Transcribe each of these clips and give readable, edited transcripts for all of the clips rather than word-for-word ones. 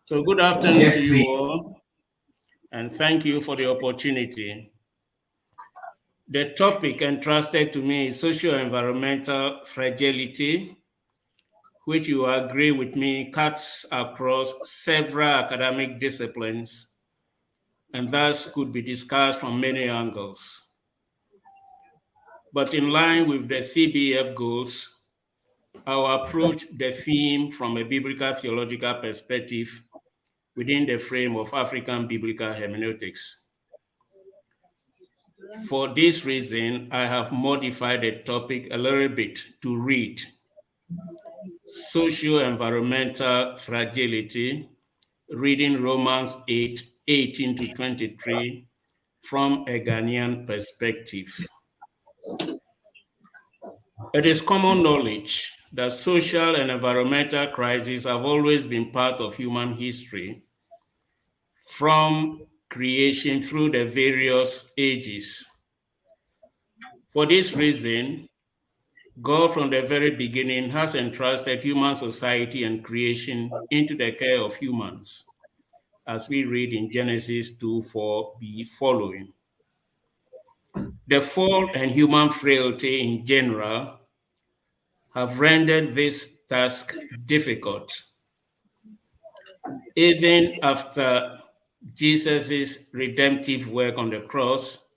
So good afternoon Yes, to you please. all, and thank you for the opportunity. The topic entrusted to me is socio-environmental fragility, which you agree with me cuts across several academic disciplines and thus could be discussed from many angles. But in line with the CBF goals, I'll approach the theme from a biblical theological perspective within the frame of African biblical hermeneutics. For this reason, I have modified the topic a little bit to read Socio-environmental fragility, reading Romans 8:18 to 23 from a Ghanaian perspective. It is common knowledge that social and environmental crises have always been part of human history, from creation through the various ages. For this reason, God from the very beginning has entrusted human society and creation into the care of humans, as we read in Genesis 2:4b following. The fall and human frailty in general have rendered this task difficult. Even after Jesus' redemptive work on the cross,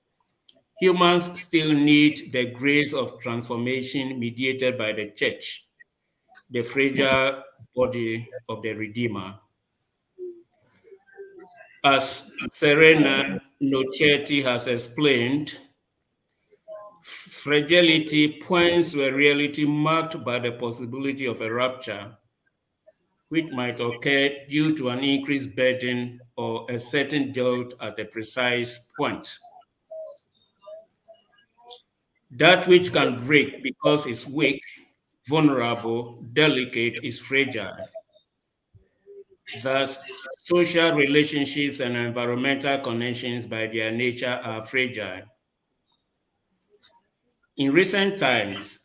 humans still need the grace of transformation mediated by the church, the fragile body of the Redeemer. As Serena Nochetti has explained, fragility points to a reality marked by the possibility of a rupture, which might occur due to an increased burden or a certain jolt at a precise point. That which can break because it's weak, vulnerable, delicate is fragile. Thus, social relationships and environmental connections by their nature are fragile. In recent times,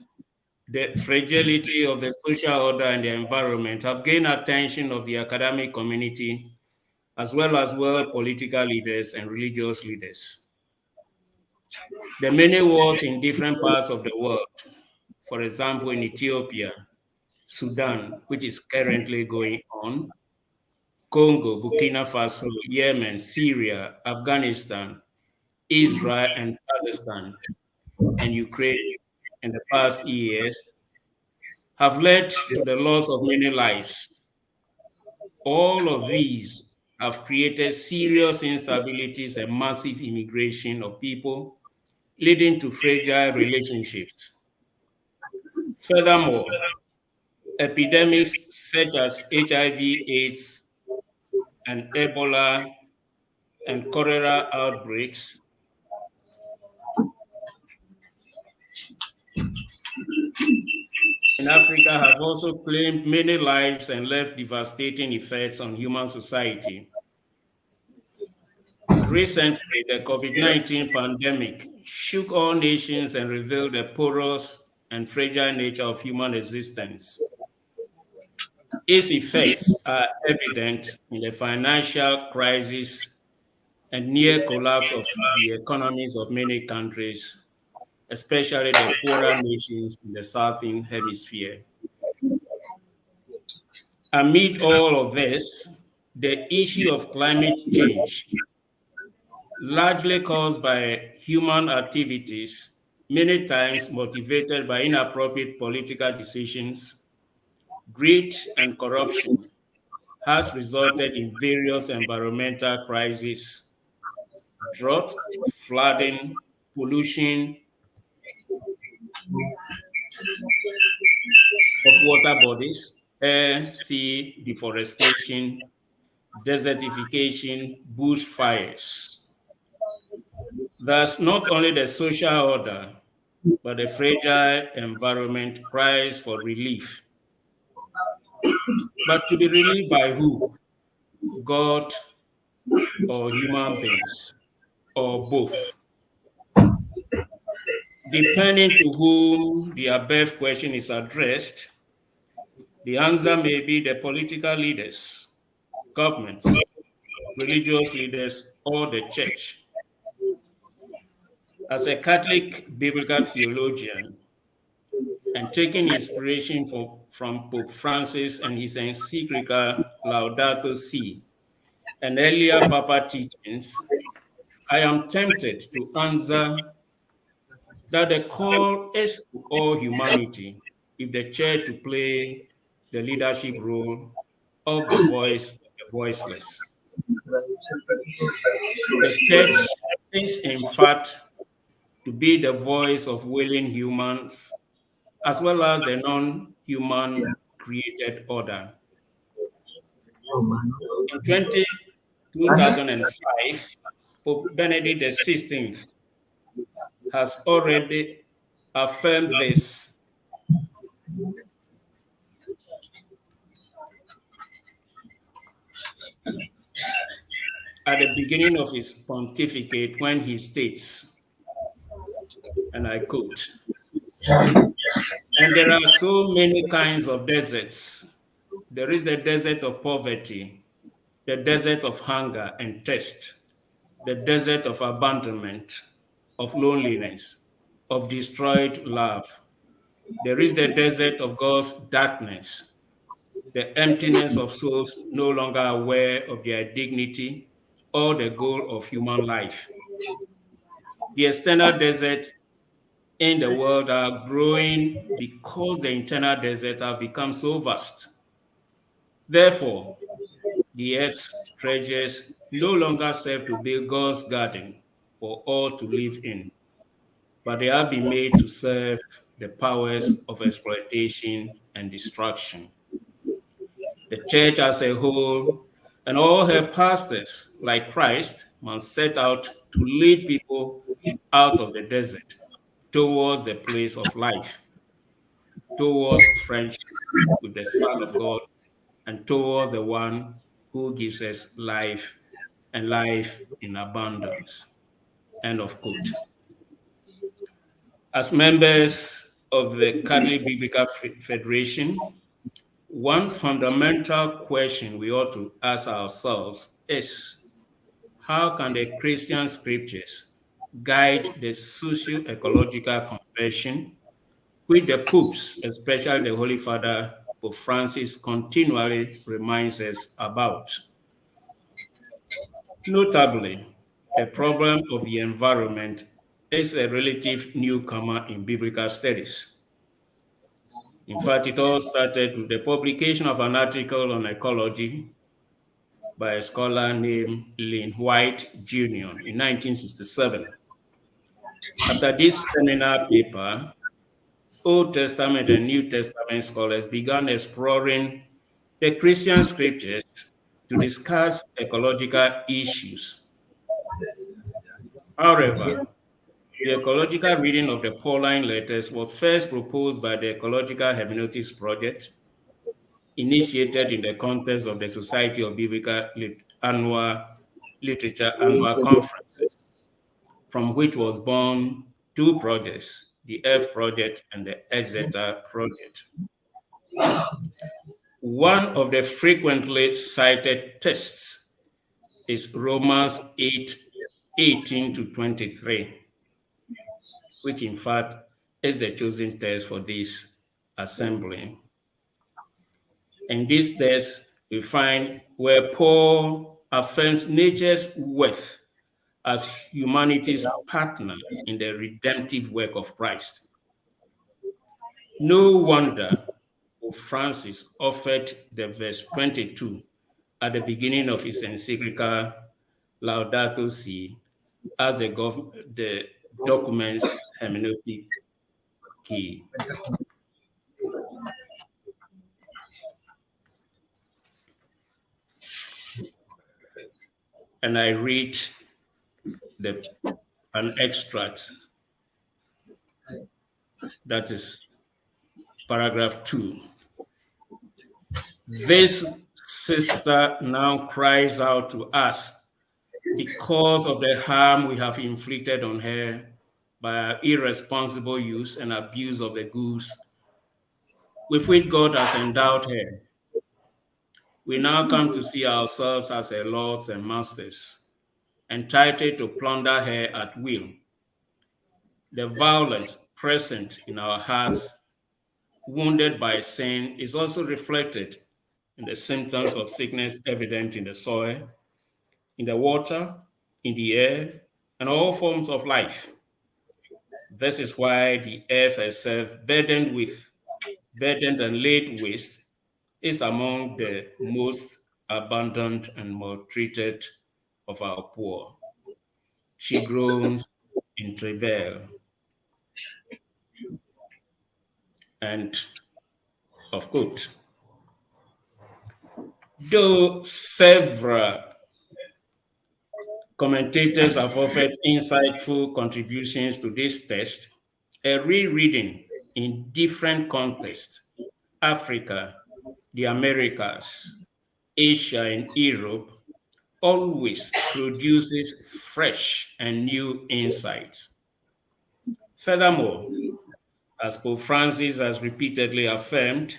the fragility of the social order and the environment have gained attention of the academic community, as well as world political leaders and religious leaders. The many wars in different parts of the world, for example, in Ethiopia, Sudan, which is currently going on, Congo, Burkina Faso, Yemen, Syria, Afghanistan, Israel, and Palestine, and Ukraine in the past years have led to the loss of many lives. All of these have created serious instabilities and massive immigration of people, leading to fragile relationships. Furthermore, epidemics such as HIV/AIDS and Ebola and cholera outbreaks in Africa have also claimed many lives and left devastating effects on human society. Recently, the COVID-19 pandemic shook all nations and revealed the porous and fragile nature of human existence. Its effects are evident in the financial crisis and near collapse of the economies of many countries, especially the poorer nations in the Southern Hemisphere. Amid all of this, the issue of climate change, largely caused by human activities, many times motivated by inappropriate political decisions, greed, and corruption, has resulted in various environmental crises, drought, flooding, pollution of water bodies, air, sea, deforestation, desertification, bushfires. Thus, not only the social order, but the fragile environment cries for relief. But to be relieved by who? God or human beings, or both? Depending to whom the above question is addressed, the answer may be the political leaders governments, religious leaders, or the church. As a Catholic biblical theologian, and taking inspiration from Pope Francis and his encyclical Laudato Si, and earlier Papa teachings, I am tempted to answer that the call is to all humanity if the church to play the leadership role of the voice of the voiceless. The church is, in fact, to be the voice of willing humans as well as the non-human created order. In 2005, Pope Benedict XVI has already affirmed this at the beginning of his pontificate when he states, and I quote, "And there are so many kinds of deserts. There is the desert of poverty, the desert of hunger and thirst, the desert of abandonment, of loneliness, of destroyed love. There is the desert of God's darkness, the emptiness of souls no longer aware of their dignity or the goal of human life. The external deserts in the world are growing because the internal deserts have become so vast. Therefore, the earth's treasures no longer serve to build God's garden for all to live in, but they have been made to serve the powers of exploitation and destruction. The church as a whole and all her pastors, like Christ, must set out to lead people out of the desert towards the place of life, towards friendship with the Son of God, and towards the one who gives us life and life in abundance. End of quote. As members of the Catholic Biblical Federation, one fundamental question we ought to ask ourselves is, how can the Christian scriptures guide the socio-ecological conversion which the popes, especially the Holy Father, Pope Francis, continually reminds us about? Notably, the problem of the environment is a relative newcomer in biblical studies. In fact, it all started with the publication of an article on ecology by a scholar named Lynn White Jr. in 1967. After this seminal paper, Old Testament and New Testament scholars began exploring the Christian scriptures to discuss ecological issues. However, the ecological reading of the Pauline letters was first proposed by the Ecological Hermeneutics Project, initiated in the context of the Society of Biblical Literature annual conferences, from which was born two projects, the Earth Project and the Exeter Project. One of the frequently cited texts is Romans 8:18 to 23, which in fact is the chosen text for this assembly. In this text, we find where Paul affirms nature's worth as humanity's partner in the redemptive work of Christ. No wonder Pope Francis offered the verse 22 at the beginning of his encyclical Laudato Si as the document's hermeneutic key. And I read an extract, that is paragraph 2. This sister now cries out to us because of the harm we have inflicted on her by our irresponsible use and abuse of the goods with which God has endowed her. we now come to see ourselves as her lords and masters, entitled to plunder her at will. The violence present in our hearts, wounded by sin, is also reflected in the symptoms of sickness evident in the soil, in the water, in the air, and all forms of life. This is why the earth herself, burdened and laid waste, is among the most abandoned and maltreated of our poor. She groans in travail. And of course, though several commentators have offered insightful contributions to this text, a rereading in different contexts, Africa, the Americas, Asia, and Europe, always produces fresh and new insights. Furthermore, as Pope Francis has repeatedly affirmed,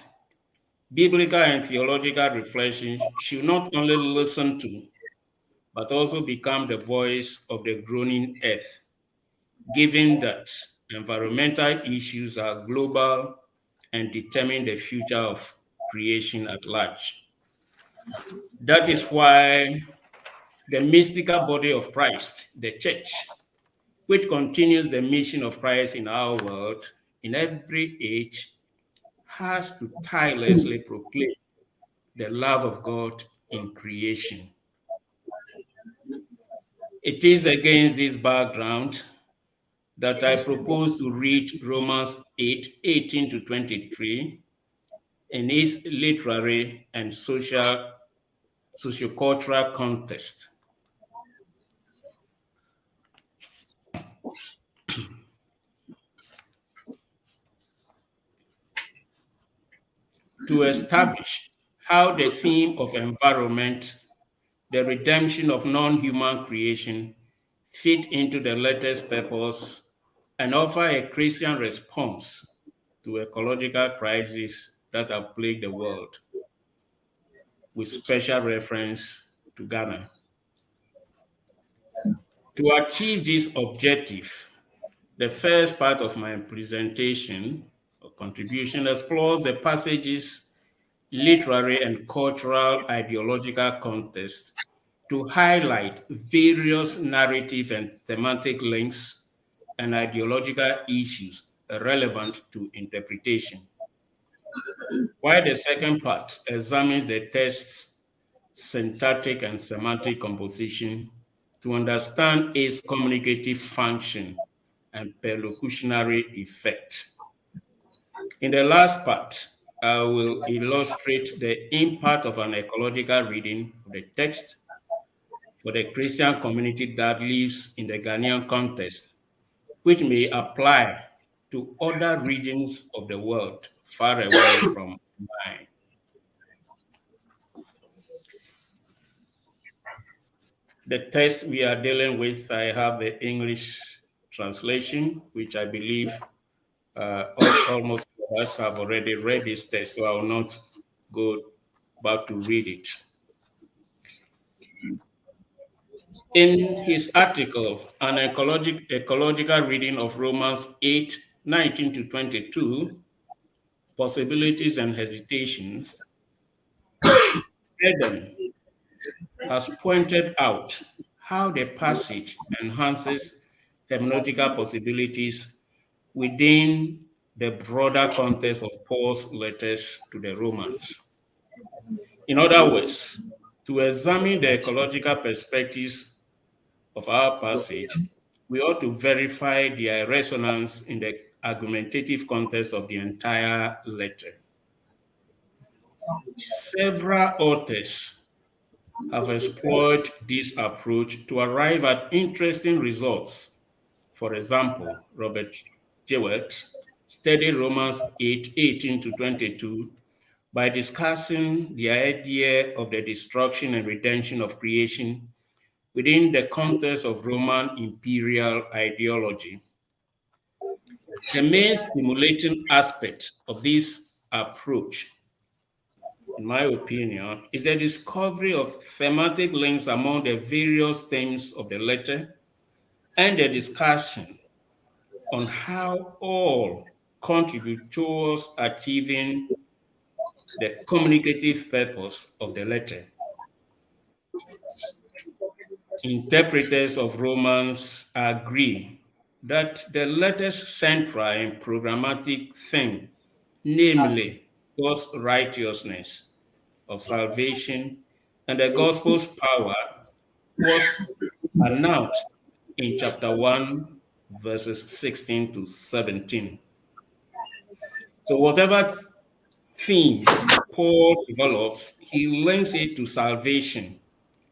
biblical and theological reflections should not only listen to, but also become the voice of the groaning earth, given that environmental issues are global and determine the future of creation at large. That is why the mystical body of Christ, the church, which continues the mission of Christ in our world, in every age, has to tirelessly proclaim the love of God in creation. It is against this background that I propose to read Romans 8:18 to 23 in its literary and sociocultural context. To establish how the theme of environment, the redemption of non-human creation, fit into the letter's purpose and offer a Christian response to ecological crises that have plagued the world, with special reference to Ghana. To achieve this objective, the first part of my presentation or contribution explores the passage's literary and cultural ideological context to highlight various narrative and thematic links and ideological issues relevant to interpretation. While the second part examines the text's syntactic and semantic composition to understand its communicative function and perlocutionary effect. In the last part, I will illustrate the impact of an ecological reading of the text for the Christian community that lives in the Ghanaian context, which may apply to other regions of the world far away from mine. The text we are dealing with, I have the English translation, which I believe almost all of us have already read this text, so I will not go back to read it. In his article, An Ecological Reading of Romans 8:19 to 22, Possibilities and Hesitations, Eden has pointed out how the passage enhances hermeneutical possibilities within the broader context of Paul's letters to the Romans. In other words, to examine the ecological perspectives of our passage, we ought to verify their resonance in the argumentative context of the entire letter. Several authors have explored this approach to arrive at interesting results. For example, Robert Jewett studied Romans 8:18 to 22 by discussing the idea of the destruction and redemption of creation within the context of Roman imperial ideology. The main stimulating aspect of this approach in my opinion, is the discovery of thematic links among the various themes of the letter and the discussion on how all contribute towards achieving the communicative purpose of the letter. Interpreters of Romans agree that the letter's central and programmatic theme, namely God's righteousness of salvation and the gospel's power, was announced in chapter 1, verses 16 to 17. So whatever theme Paul develops, he links it to salvation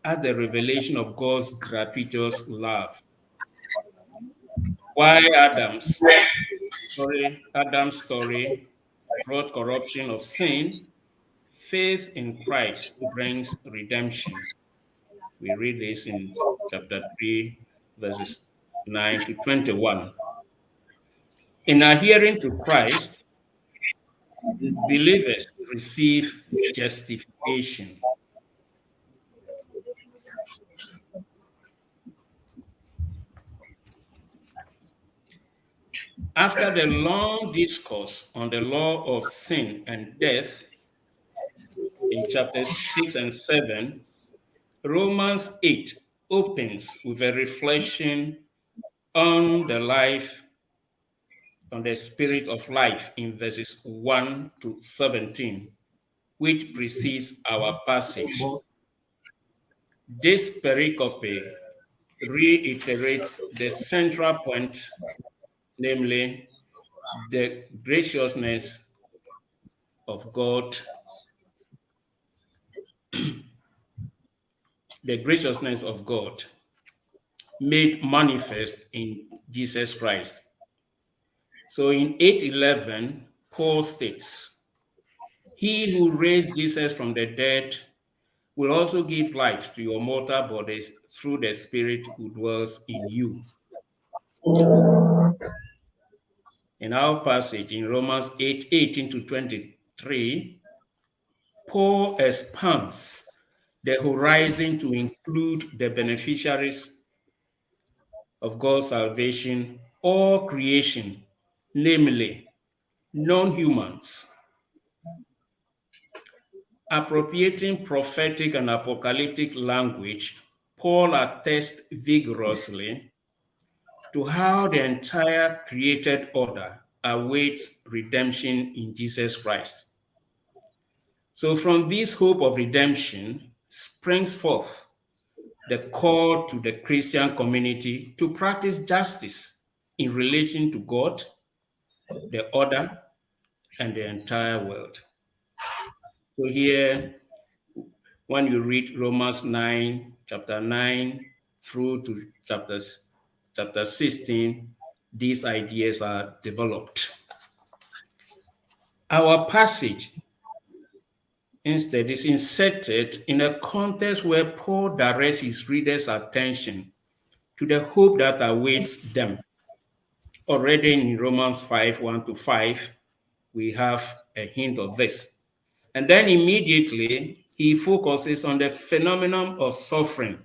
as the revelation of God's gratuitous love. Why Adam's story brought corruption of sin, faith in Christ brings redemption. We read this in chapter 3, verses 9 to 21. In adhering to Christ, believers receive justification. After the long discourse on the law of sin and death in chapters 6 and 7, Romans 8 opens with a reflection on the spirit of life in verses 1 to 17, which precedes our passage. This pericope reiterates the central point, namely the graciousness of God, made manifest in Jesus Christ. So in 8:11, Paul states, "He who raised Jesus from the dead will also give life to your mortal bodies through the Spirit who dwells in you." In our passage in Romans 8:18 to 23, Paul expands the horizon to include the beneficiaries of God's salvation, all creation, namely non-humans. Appropriating prophetic and apocalyptic language, Paul attests vigorously to how the entire created order awaits redemption in Jesus Christ. So from this hope of redemption springs forth the call to the Christian community to practice justice in relation to God, the order, and the entire world. So here, when you read Romans 9, chapter 9 through to chapter 16, these ideas are developed. Our passage instead is inserted in a context where Paul directs his readers' attention to the hope that awaits them. Already in Romans 5, 1 to 5, we have a hint of this. And then immediately he focuses on the phenomenon of suffering.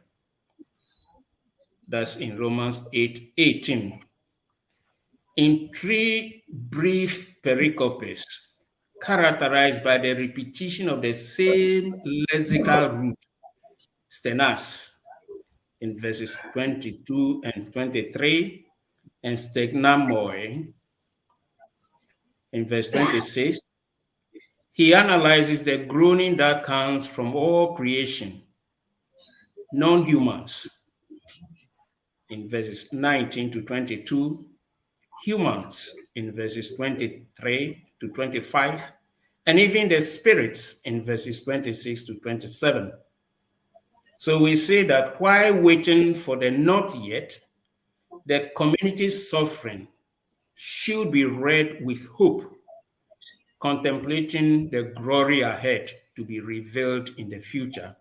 That's in Romans 8:18. In three brief pericopes, characterized by the repetition of the same lexical root, stenas, in verses 22 and 23, and stegnamoi, in verse 26, he analyzes the groaning that comes from all creation, non-humans, in verses 19 to 22, humans in verses 23 to 25, and even the spirits in verses 26 to 27. So we say that while waiting for the not yet, the community's suffering should be read with hope, contemplating the glory ahead to be revealed in the future.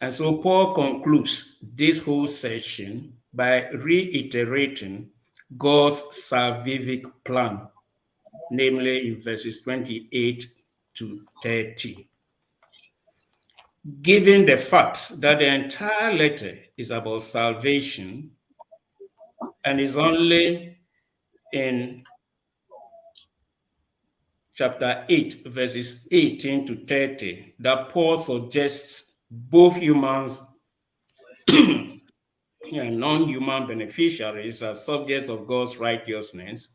And so Paul concludes this whole section by reiterating God's salvific plan, namely in verses 28 to 30. Given the fact that the entire letter is about salvation and is only in chapter 8, verses 18 to 30, that Paul suggests both humans and non-human beneficiaries are subjects of God's righteousness,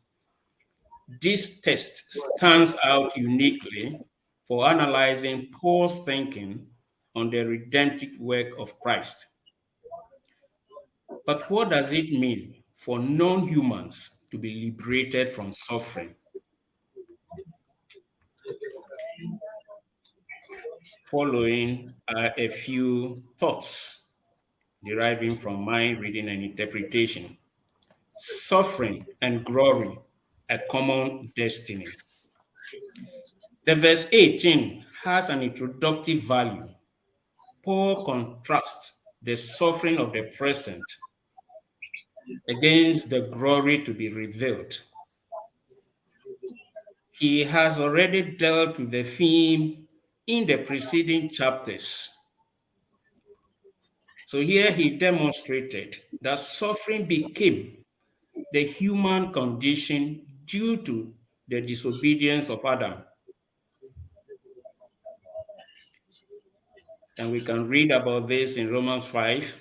this text stands out uniquely for analyzing Paul's thinking on the redemptive work of Christ. But what does it mean for non-humans to be liberated from suffering? Following are a few thoughts deriving from my reading and interpretation. Suffering and glory, a common destiny. The verse 18 has an introductive value. Paul contrasts the suffering of the present against the glory to be revealed. He has already dealt with the theme in the preceding chapters. So here he demonstrated that suffering became the human condition due to the disobedience of Adam. And we can read about this in Romans 5,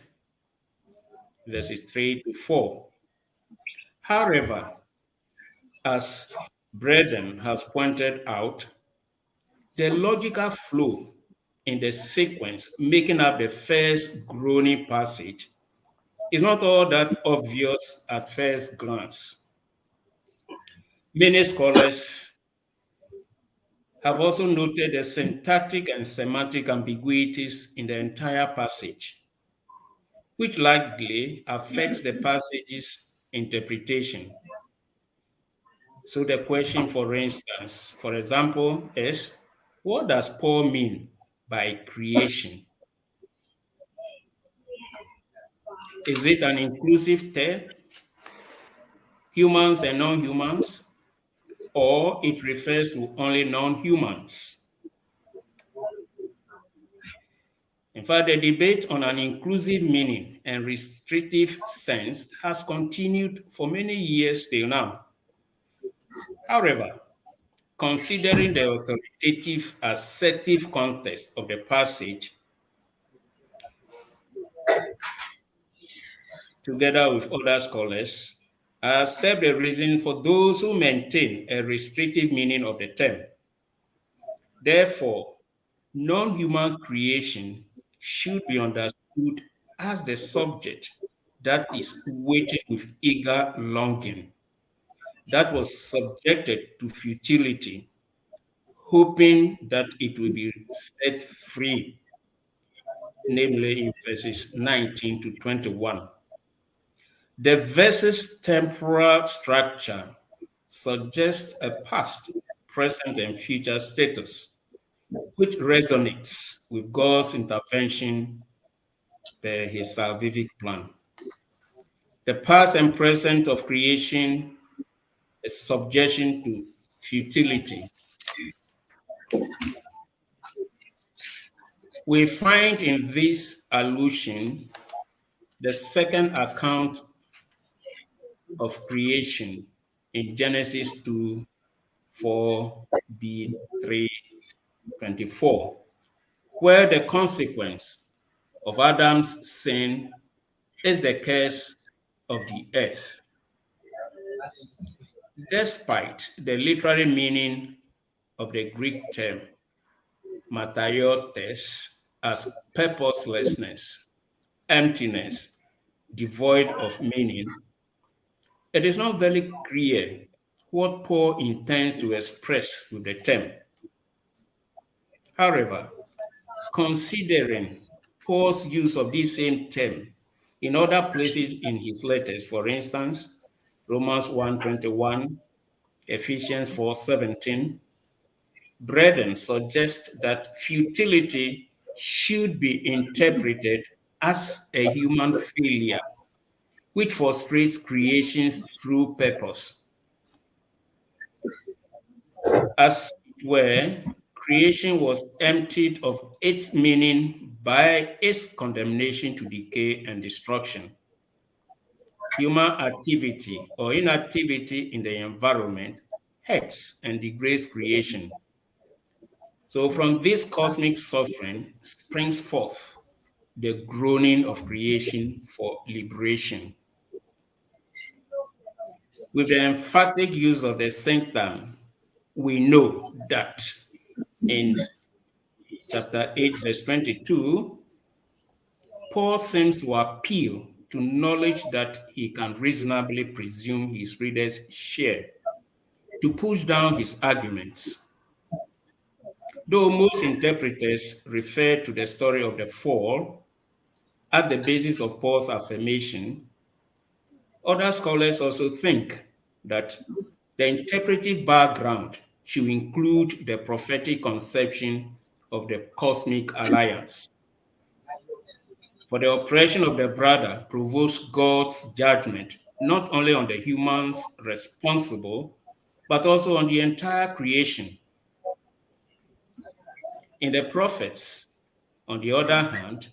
verses 3 to 4. However, as Braden has pointed out, the logical flow in the sequence making up the first groaning passage is not all that obvious at first glance. Many scholars have also noted the syntactic and semantic ambiguities in the entire passage, which likely affects the passage's interpretation. So the question, for instance, for example, is, what does Paul mean by creation? Is it an inclusive term, humans and non-humans, or it refers to only non-humans? In fact, the debate on an inclusive meaning and restrictive sense has continued for many years till now. However, considering the authoritative, assertive context of the passage, together with other scholars, I accept the reason for those who maintain a restrictive meaning of the term. Therefore, non-human creation should be understood as the subject that is waiting with eager longing, that was subjected to futility, hoping that it will be set free, namely in verses 19 to 21. The verse's temporal structure suggests a past, present, and future status, which resonates with God's intervention per his salvific plan. The past and present of creation is subjection to futility. We find in this allusion the second account of creation in Genesis 2, 4b, 3, 24, where the consequence of Adam's sin is the curse of the earth. Despite the literary meaning of the Greek term mataiotes as purposelessness, emptiness, devoid of meaning, it is not very clear what Paul intends to express with the term. However, considering Paul's use of this same term in other places in his letters, for instance, Romans 1:21, Ephesians 4:17, Braden suggests that futility should be interpreted as a human failure, which frustrates creations through purpose. As it were, creation was emptied of its meaning by its condemnation to decay and destruction. Human activity or inactivity in the environment hurts and degrades creation. So from this cosmic suffering springs forth the groaning of creation for liberation. With the emphatic use of the sanctum, we know that in chapter 8, verse 22, Paul seems to appeal to knowledge that he can reasonably presume his readers share to push down his arguments. Though most interpreters refer to the story of the fall as the basis of Paul's affirmation, other scholars also think that the interpretive background should include the prophetic conception of the cosmic alliance. For the oppression of the brother provokes God's judgment, not only on the humans responsible, but also on the entire creation. In the prophets, on the other hand,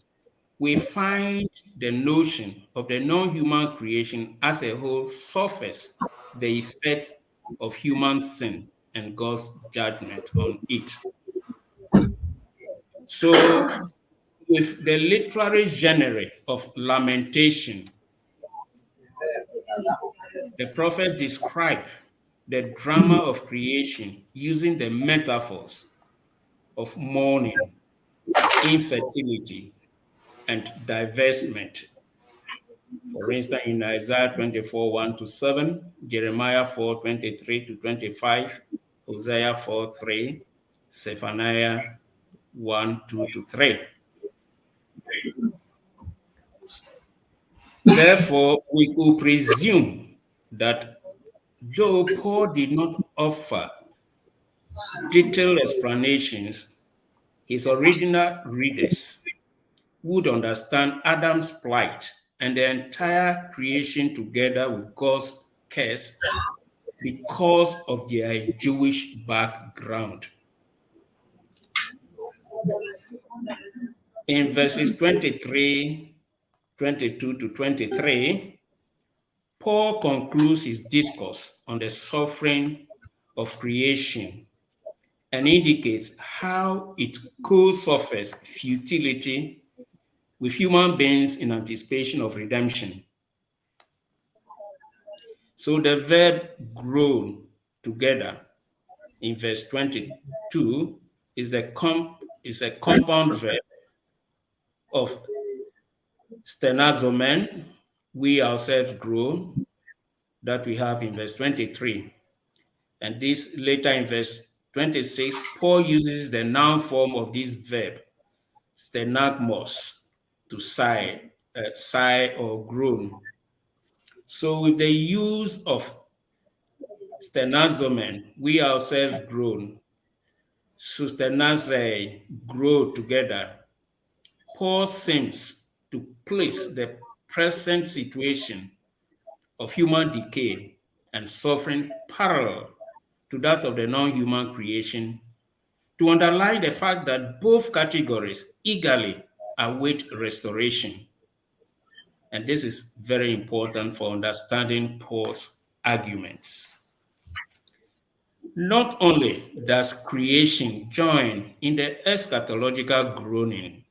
we find the notion of the non-human creation as a whole suffers the effects of human sin and God's judgment on it. So, with the literary genre of lamentation, the prophets describe the drama of creation using the metaphors of mourning, infertility, and divestment. For instance, in Isaiah 24, 1 to 7, Jeremiah 4, 23 to 25, Hosea 4, 3, Zephaniah 1, 2 to 3. Therefore, we could presume that though Paul did not offer detailed explanations, his original readers would understand Adam's plight and the entire creation together with God's curse because of their Jewish background. In verses 23, 22 to 23, Paul concludes his discourse on the suffering of creation and indicates how it co-suffers futility with human beings in anticipation of redemption. So the verb groan together in verse 22 is a compound verb of stenazomen, we ourselves groan, that we have in verse 23. And this later in verse 26, Paul uses the noun form of this verb, stenagmos, to sigh or groan. So with the use of stenazomen, we ourselves groan, sustenaze, grow together, Paul seems to place the present situation of human decay and suffering parallel to that of the non-human creation to underline the fact that both categories eagerly await restoration. And this is very important for understanding Paul's arguments. Not only does creation join in the eschatological groaning,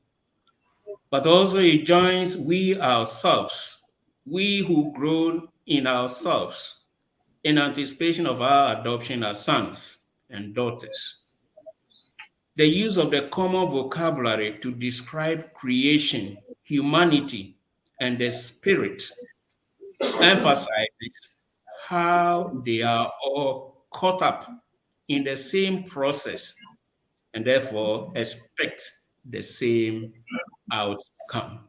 but also it joins we ourselves, we who groan in ourselves, in anticipation of our adoption as sons and daughters. The use of the common vocabulary to describe creation, humanity, and the spirit emphasizes how they are all caught up in the same process and therefore expect the same outcome.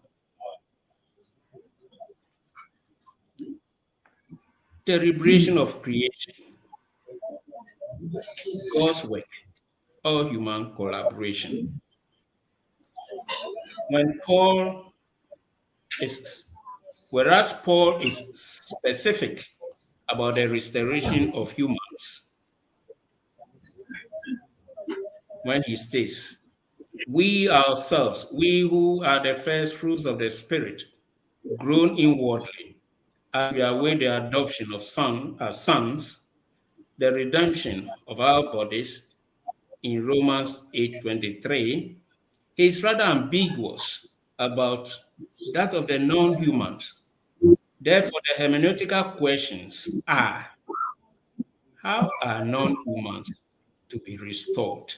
The liberation of creation, God's work, or human collaboration. Whereas Paul is specific about the restoration of humans, when he says, we ourselves, we who are the first fruits of the Spirit, grown inwardly, as we await the adoption of sons, the redemption of our bodies in Romans 8:23, he is rather ambiguous about that of the non-humans. Therefore, the hermeneutical questions are, how are non-humans to be restored?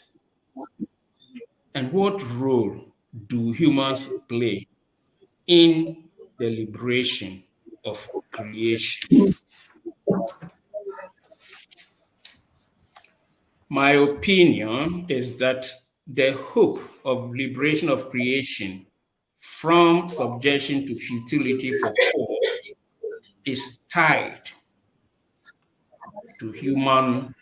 And what role do humans play in the liberation of creation? My opinion is that the hope of liberation of creation from subjection to futility for Paul is tied to human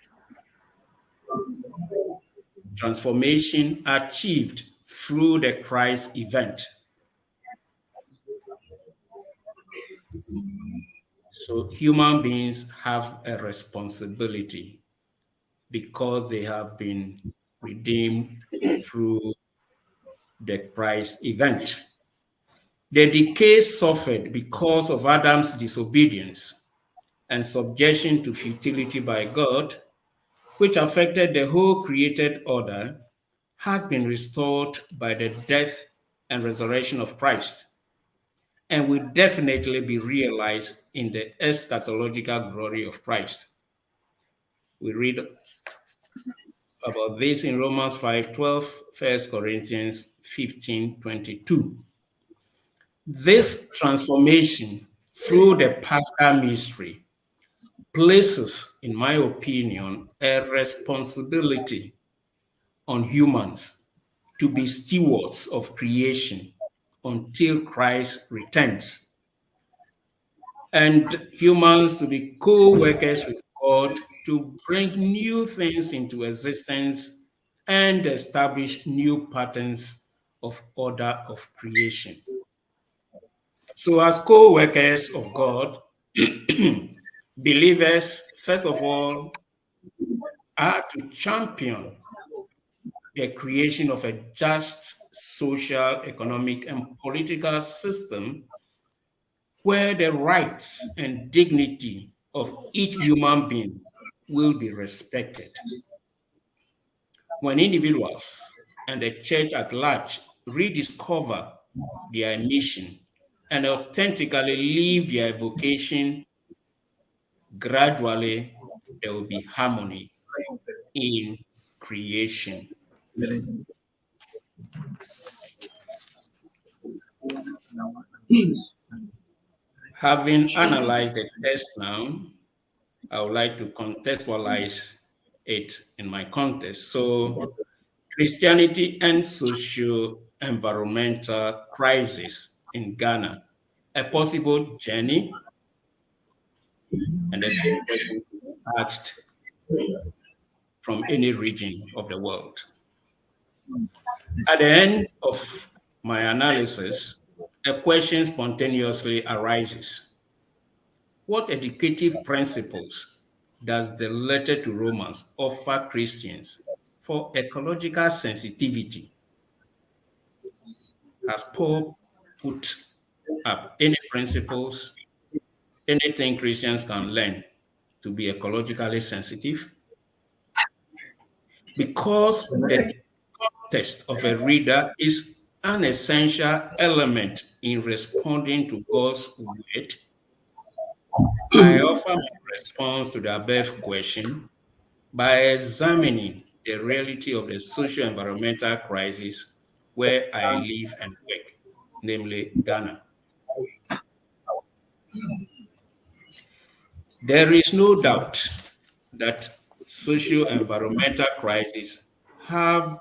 transformation achieved through the Christ event. So human beings have a responsibility because they have been redeemed through the Christ event. The decay suffered because of Adam's disobedience and subjection to futility by God, which affected the whole created order, has been restored by the death and resurrection of Christ, and will definitely be realized in the eschatological glory of Christ. We read about this in Romans 5:12, 1 Corinthians 15:22. This transformation through the Paschal mystery places, in my opinion, a responsibility on humans to be stewards of creation until Christ returns, and humans to be co-workers with God to bring new things into existence and establish new patterns of order of creation. So as co-workers of God, believers, first of all, are to champion the creation of a just social, economic, and political system where the rights and dignity of each human being will be respected. When individuals and the church at large rediscover their mission and authentically live their vocation, gradually there will be harmony in creation. Having analyzed the text now, I would like to contextualize it in my context. So, Christianity and socio-environmental crisis in Ghana, a possible journey, and the same question asked from any region of the world. At the end of my analysis, a question spontaneously arises. What educative principles does the letter to Romans offer Christians for ecological sensitivity? Has Paul put up any principles, anything Christians can learn to be ecologically sensitive? Because the context of a reader is an essential element in responding to God's word, I offer my response to the above question by examining the reality of the socio-environmental crisis where I live and work, namely Ghana. There is no doubt that socio-environmental crises have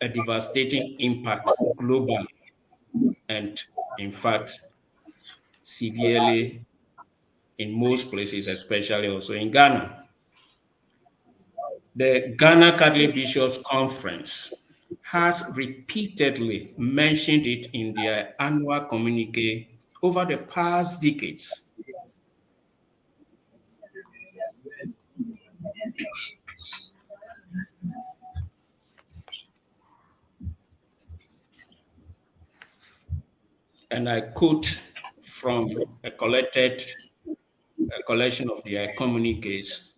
a devastating impact globally and, in fact, severely in most places, especially also in Ghana. The Ghana Catholic Bishops' Conference has repeatedly mentioned it in their annual communique over the past decades. And I quote from a collection of their communiques.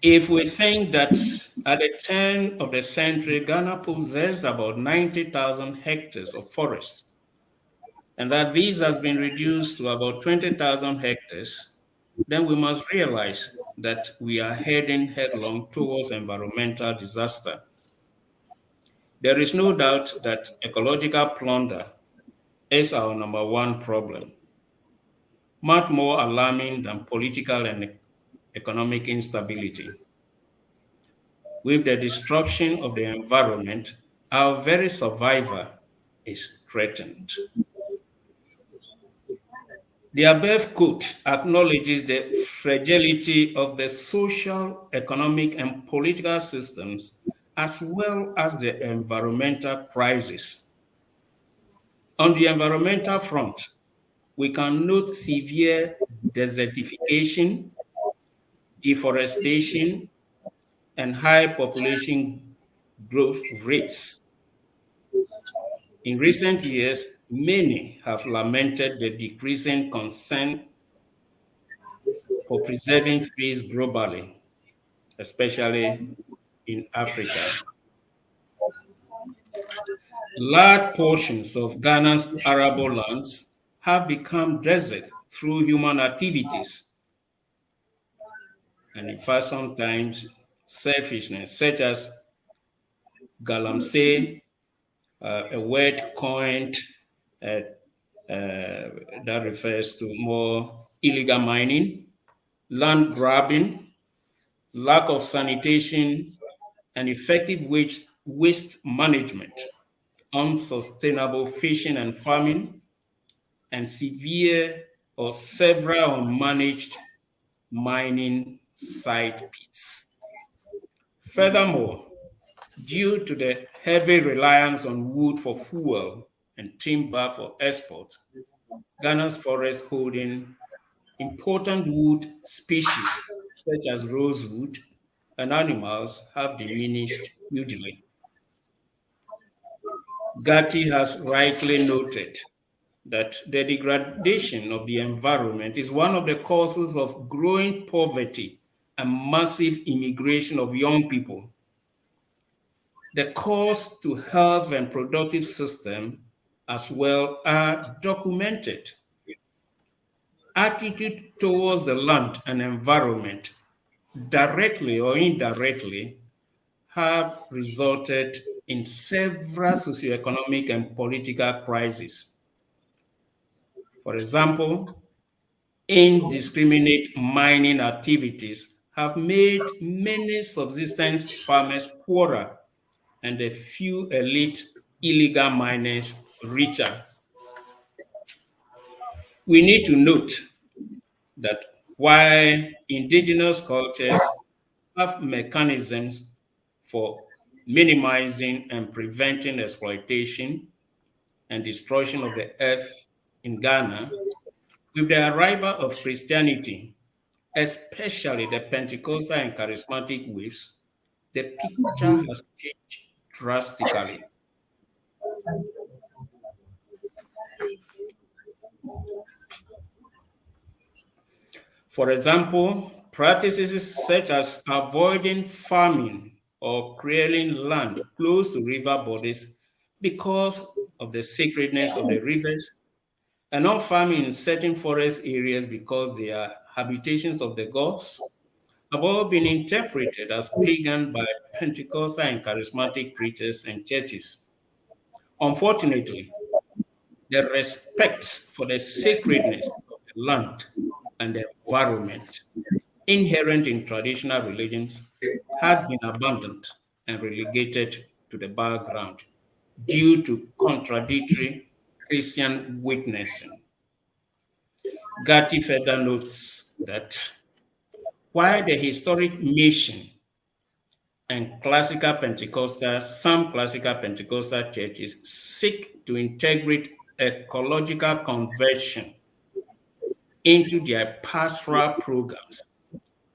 If we think that at the turn of the century, Ghana possessed about 90,000 hectares of forest, and that this has been reduced to about 20,000 hectares, then we must realize that we are heading headlong towards environmental disaster. There is no doubt that ecological plunder is our number one problem, much more alarming than political and economic instability. With the destruction of the environment, our very survival is threatened. The above quote acknowledges the fragility of the social, economic, and political systems, as well as the environmental crisis. On the environmental front, we can note severe desertification, deforestation, and high population growth rates. In recent years, many have lamented the decreasing concern for preserving trees globally, especially in Africa. Large portions of Ghana's arable lands have become desert through human activities, and in fact, sometimes selfishness, such as galamsey, a word coined uh, that refers to more illegal mining, land grabbing, lack of sanitation, and effective waste management, unsustainable fishing and farming, and severe or several unmanaged mining site pits. Furthermore, due to the heavy reliance on wood for fuel and timber for export, Ghana's forests holding important wood species such as rosewood and animals have diminished hugely. Gatti has rightly noted that the degradation of the environment is one of the causes of growing poverty and massive immigration of young people. The costs to health and productive system as well are documented. Attitude towards the land and environment, directly or indirectly, have resulted in several socioeconomic and political crises. For example, indiscriminate mining activities have made many subsistence farmers poorer and a few elite illegal miners richer. We need to note that while indigenous cultures have mechanisms for minimizing and preventing exploitation and destruction of the earth in Ghana, with the arrival of Christianity, especially the Pentecostal and charismatic waves, the picture has changed drastically. For example, practices such as avoiding farming or clearing land close to river bodies because of the sacredness of the rivers, and not farming in certain forest areas because they are habitations of the gods, have all been interpreted as pagan by Pentecostal and charismatic preachers and churches. Unfortunately, the respect for the sacredness of the land and the environment inherent in traditional religions has been abandoned and relegated to the background due to contradictory Christian witnessing. Gatti further notes that while the historic mission and some classical Pentecostal churches seek to integrate ecological conversion into their pastoral programs,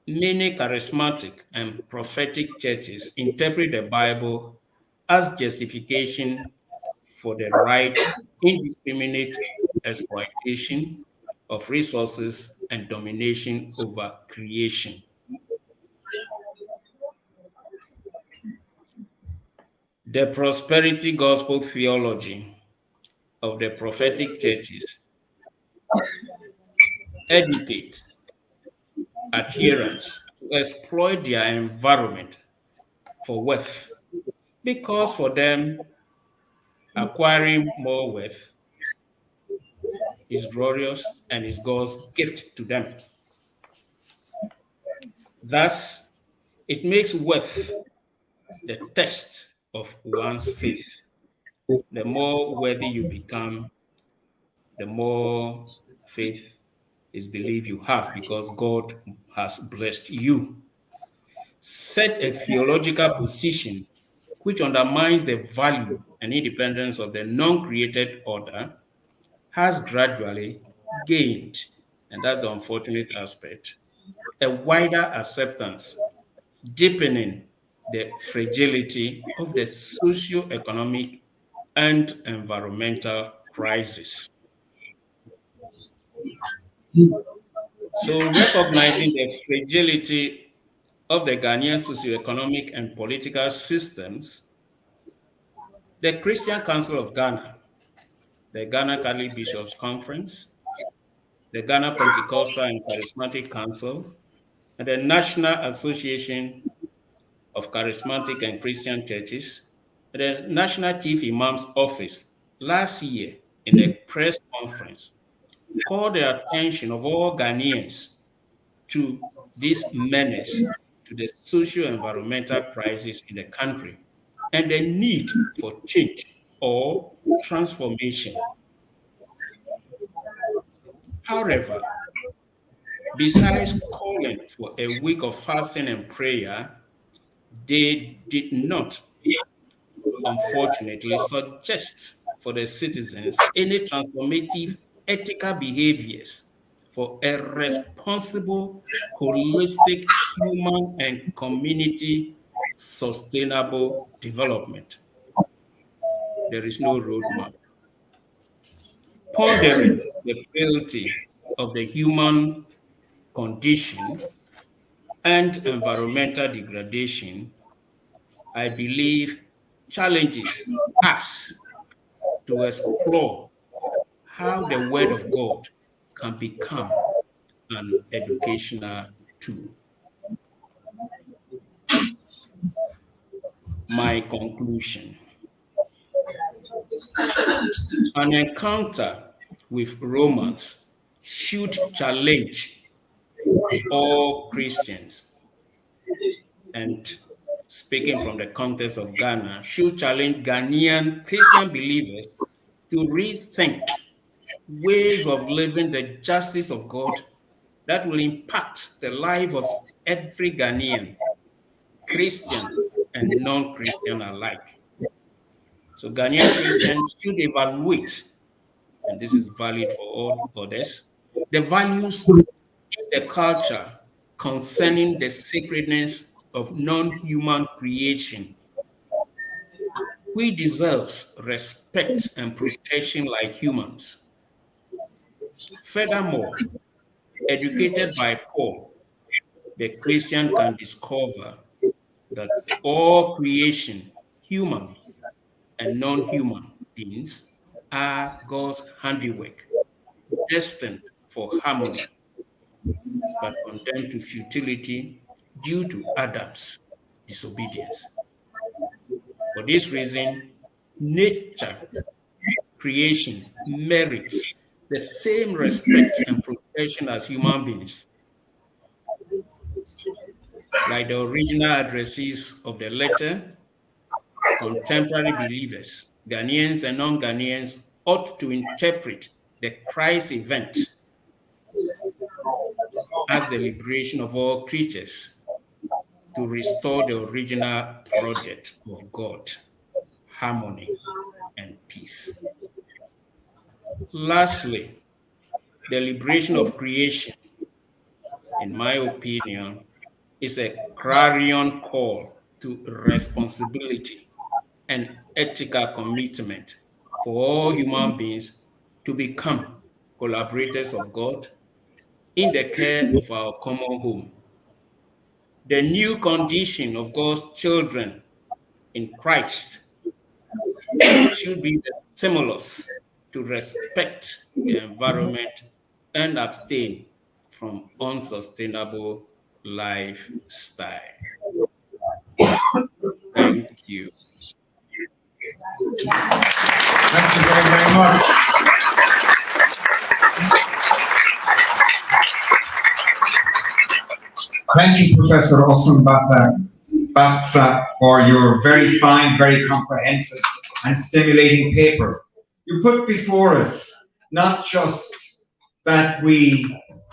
many charismatic and prophetic churches interpret the Bible as justification for the right indiscriminate exploitation of resources and domination over creation. The prosperity gospel theology of the prophetic churches educates adherents to exploit their environment for wealth, because for them, acquiring more wealth is glorious and is God's gift to them. Thus, it makes wealth the test of one's faith. The more worthy you become, the more faith is believed you have, because God has blessed you. Set a theological position which undermines the value and independence of the non-created order has gradually gained, and that's the unfortunate aspect, a wider acceptance, deepening the fragility of the socio-economic and environmental crisis. So, recognizing the fragility of the Ghanaian socio-economic and political systems, the Christian Council of Ghana, the Ghana Catholic Bishops' Conference, the Ghana Pentecostal and Charismatic Council, and the National Association of Charismatic and Christian Churches, and the National Chief Imam's Office last year in a press conference called the attention of all Ghanaians to this menace to the socio-environmental crisis in the country and the need for change or transformation. However, besides calling for a week of fasting and prayer, they did not, unfortunately, suggest for the citizens any transformative ethical behaviors for a responsible, holistic, human, and community sustainable development. There is no roadmap. Pondering the frailty of the human condition and environmental degradation, I believe challenges us to explore how the Word of God can become an educational tool. My conclusion: an encounter with Romans should challenge all Christians, and speaking from the context of Ghana, should challenge Ghanaian Christian believers to rethink ways of living the justice of God that will impact the life of every Ghanaian, Christian and non-Christian alike. So Ghanaian Christians should evaluate, and this is valid for all others, the values in the culture concerning the sacredness of non-human creation, which deserves respect and protection like humans. Furthermore, educated by Paul, the Christian can discover that all creation, human and non-human beings, are God's handiwork, destined for harmony, but condemned to futility due to Adam's disobedience. For this reason, nature, creation, merits the same respect and protection as human beings. Like the original addressees of the letter, contemporary believers, Ghanaians and non-Ghanaians, ought to interpret the Christ event as the liberation of all creatures to restore the original project of God, harmony and peace. Lastly, the liberation of creation, in my opinion, is a clarion call to responsibility and ethical commitment for all human beings to become collaborators of God in the care of our common home. The new condition of God's children in Christ should be the stimulus to respect the environment and abstain from unsustainable lifestyle. Thank you. Thank you very, very much. Thank you, Professor Ossom-Batsa, for your very fine, very comprehensive and stimulating paper. You put before us not just that we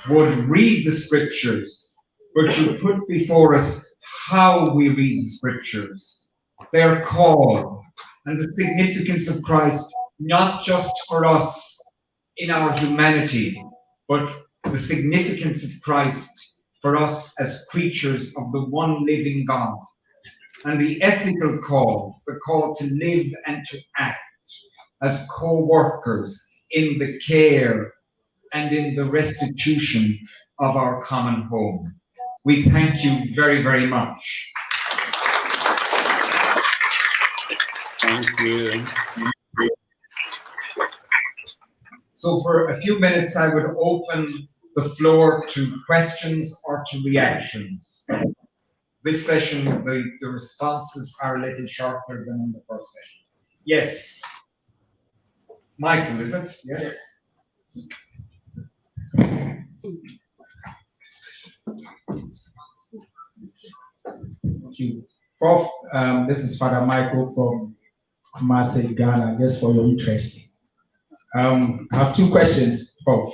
would read the scriptures, but you put before us how we read the scriptures, their call, and the significance of Christ, not just for us in our humanity, but the significance of Christ for us as creatures of the one living God, and the ethical call, the call to live and to act as co-workers in the care and in the restitution of our common home. We thank you very, very much. Thank you. So for a few minutes, I would open the floor to questions or to reactions. This session, the responses are a little shorter than in the first session. Yes. Michael, is it? Yes. Thank you. Prof, this is Father Michael from Kumasi, Ghana, just for your interest. I have two questions, Prof.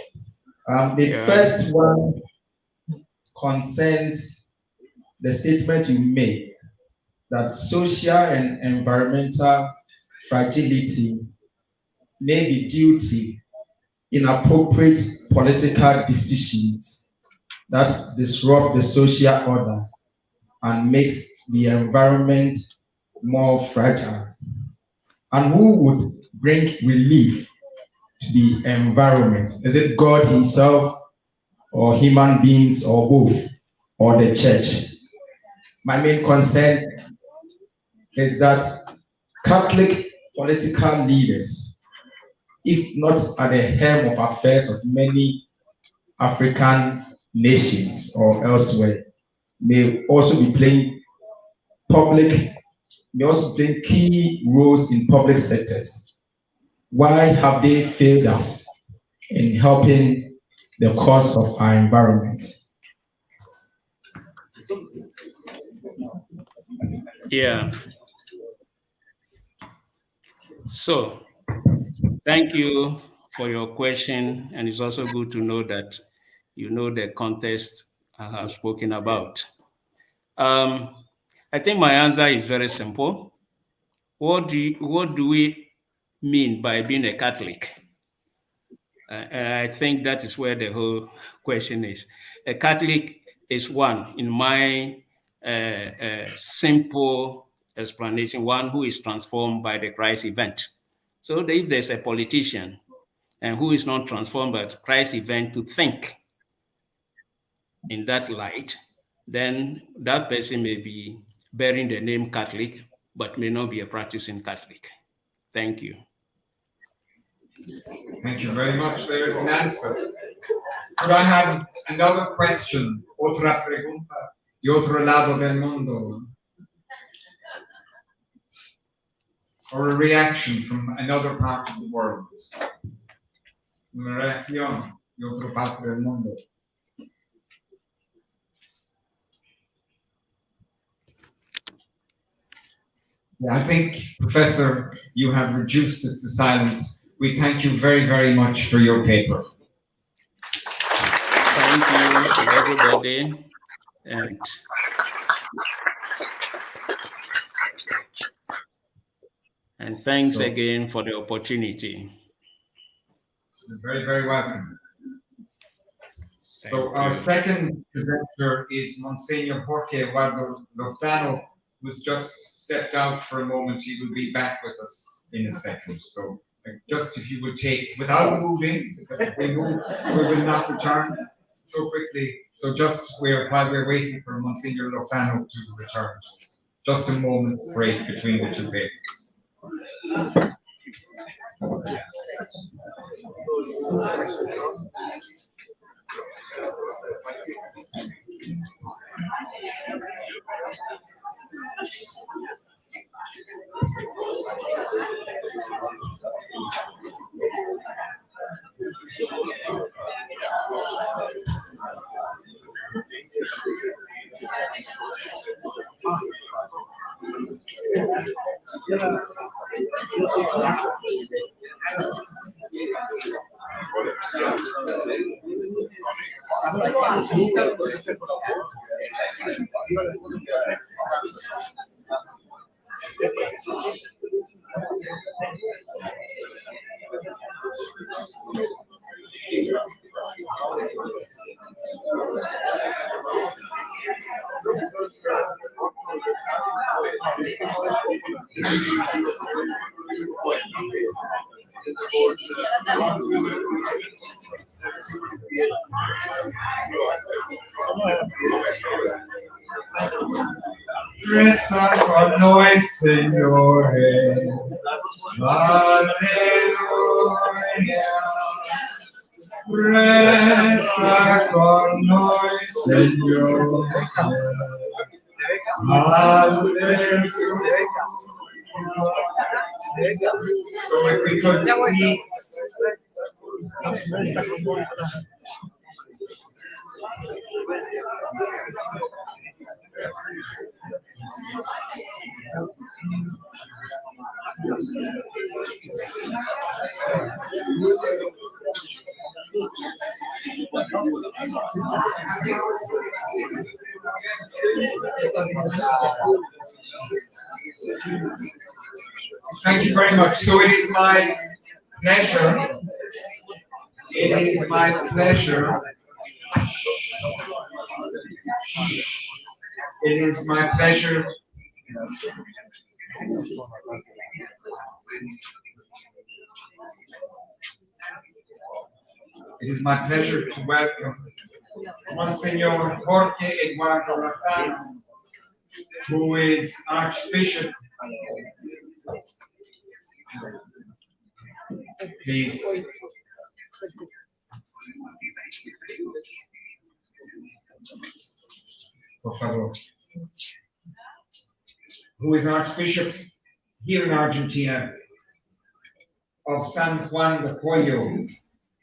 The first one concerns the statement you made that social and environmental fragility may be due to inappropriate political decisions that disrupt the social order and makes the environment more fragile. And who would bring relief to the environment? Is it God himself, or human beings, or both, or the church? My main concern is that Catholic political leaders, if not at the helm of affairs of many African nations or elsewhere, may also be playing key roles in public sectors. Why have they failed us in helping the cause of our environment? Yeah. So, thank you for your question, and it's also good to know that you know the context I have spoken about. I think my answer is very simple. What do we mean by being a Catholic? I think that is where the whole question is. A Catholic is one, in my simple explanation, one who is transformed by the Christ event. So if there's a politician and who is not transformed by the Christ event to think in that light, then that person may be bearing the name Catholic, but may not be a practicing Catholic. Thank you. Thank you very much. There is an answer. Could I have another question? Otra pregunta de otro lado del mundo. Or a reaction from another part of the world. Una reacción de otra parte del mundo. I think, Professor, you have reduced us to silence. We thank you very, very much for your paper. Thank you to everybody. And thanks again for the opportunity. You're very, very welcome. So our second presenter is Monsignor Jorge Lozano, who's just stepped out for a moment. He will be back with us in a second. So Just if you would take, without moving, because if we move, we will not return so quickly. So just while we're waiting for Monsignor Lozano to return to us, just a moment's break between the two papers. Resta con noi, Signore. Alleluia. Resta con noi, Signore. Alleluia. So if we could please. Thank you very much. So it is my pleasure. It is my pleasure. It is my pleasure. It is my pleasure to welcome Monsignor Jorge Eduardo Lozano, who is Archbishop. Please. Por favor. Who is Archbishop here in Argentina of San Juan de Puyo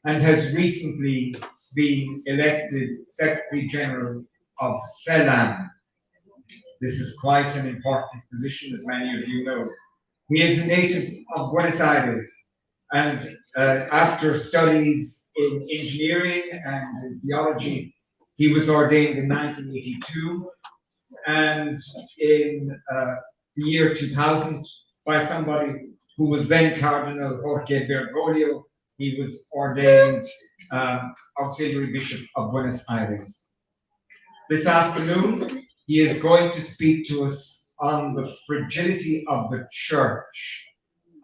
and has recently been elected Secretary General of CELAM. This is quite an important position, as many of you know. He is a native of Buenos Aires, and after studies in engineering and in theology, he was ordained in 1982, and in the year 2000, by somebody who was then Cardinal Jorge Bergoglio, he was ordained Auxiliary Bishop of Buenos Aires. This afternoon, he is going to speak to us on the fragility of the Church.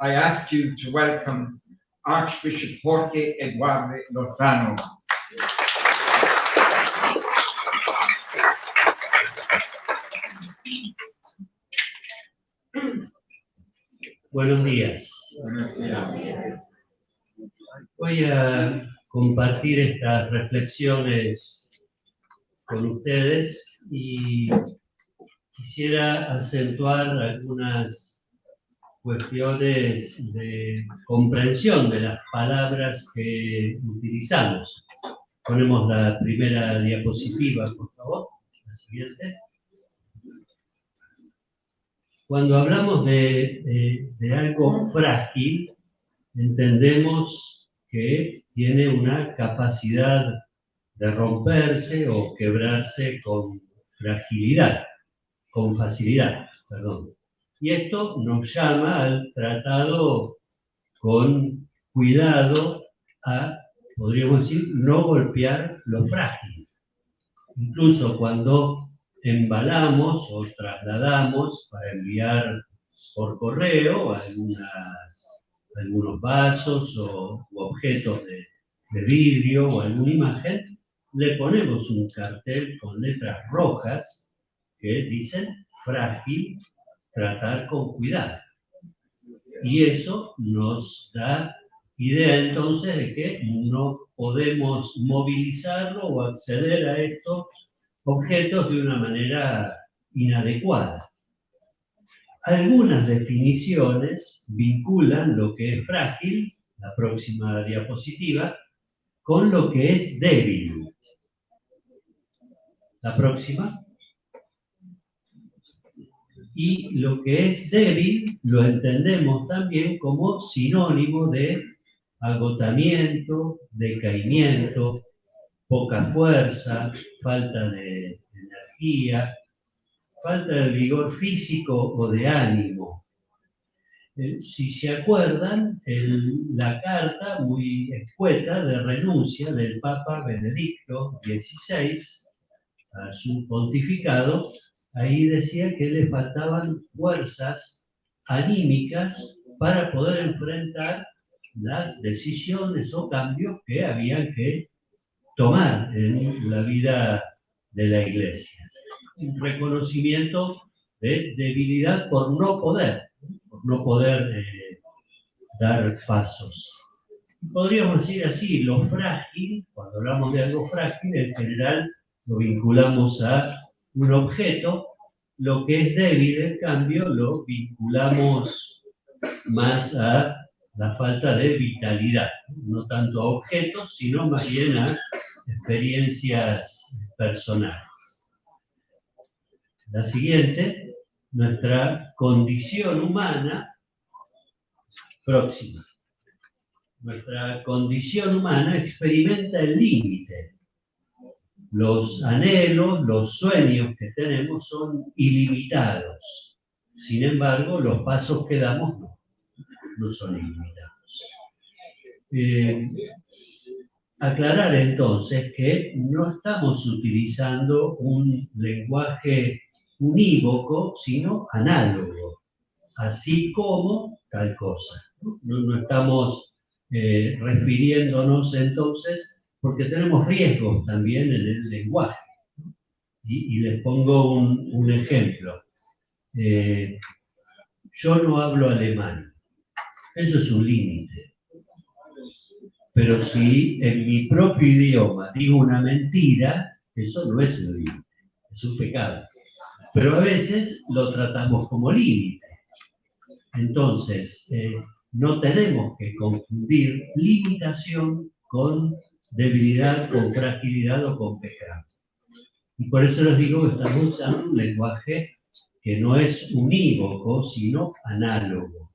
I ask you to welcome Archbishop Jorge Eduardo Lozano. Buenos días. Buenos días. Voy a compartir estas reflexiones con ustedes y quisiera acentuar algunas cuestiones de comprensión de las palabras que utilizamos. Ponemos la primera diapositiva, por favor, la siguiente. Cuando hablamos de algo frágil, entendemos que tiene una capacidad de romperse o quebrarse con fragilidad, con facilidad, perdón. Y esto nos llama al tratado con cuidado a, podríamos decir, no golpear lo frágil. Incluso cuando embalamos o trasladamos para enviar por correo algunas algunos vasos u objetos de vidrio o alguna imagen, le ponemos un cartel con letras rojas que dicen frágil, tratar con cuidado. Y eso nos da idea entonces de que no podemos movilizarlo o acceder a estos objetos de una manera inadecuada. Algunas definiciones vinculan lo que es frágil, la próxima diapositiva, con lo que es débil. La próxima. Y lo que es débil lo entendemos también como sinónimo de agotamiento, decaimiento, poca fuerza, falta de energía, falta de vigor físico o de ánimo. Si se acuerdan, la carta muy escueta de renuncia del Papa Benedicto XVI a su pontificado, ahí decía que le faltaban fuerzas anímicas para poder enfrentar las decisiones o cambios que habían que tomar en la vida de la Iglesia. Un reconocimiento de debilidad por no poder dar pasos. Podríamos decir así, lo frágil, cuando hablamos de algo frágil, en general lo vinculamos a un objeto, lo que es débil, en cambio, lo vinculamos más a la falta de vitalidad, no tanto a objetos, sino más bien a experiencias personales. La siguiente, nuestra condición humana, próxima. Nuestra condición humana experimenta el límite. Los anhelos, los sueños que tenemos son ilimitados. Sin embargo, los pasos que damos no son ilimitados. Aclarar entonces que no estamos utilizando un lenguaje unívoco, sino análogo, así como tal cosa. No estamos refiriéndonos entonces, porque tenemos riesgos también en el lenguaje. Y les pongo un ejemplo. Yo no hablo alemán. Eso es un límite. Pero si en mi propio idioma digo una mentira, eso no es un límite, es un pecado. Pero a veces lo tratamos como límite. Entonces, no tenemos que confundir limitación con debilidad, con fragilidad o con pecado. Y por eso les digo que estamos usando un lenguaje que no es unívoco, sino análogo.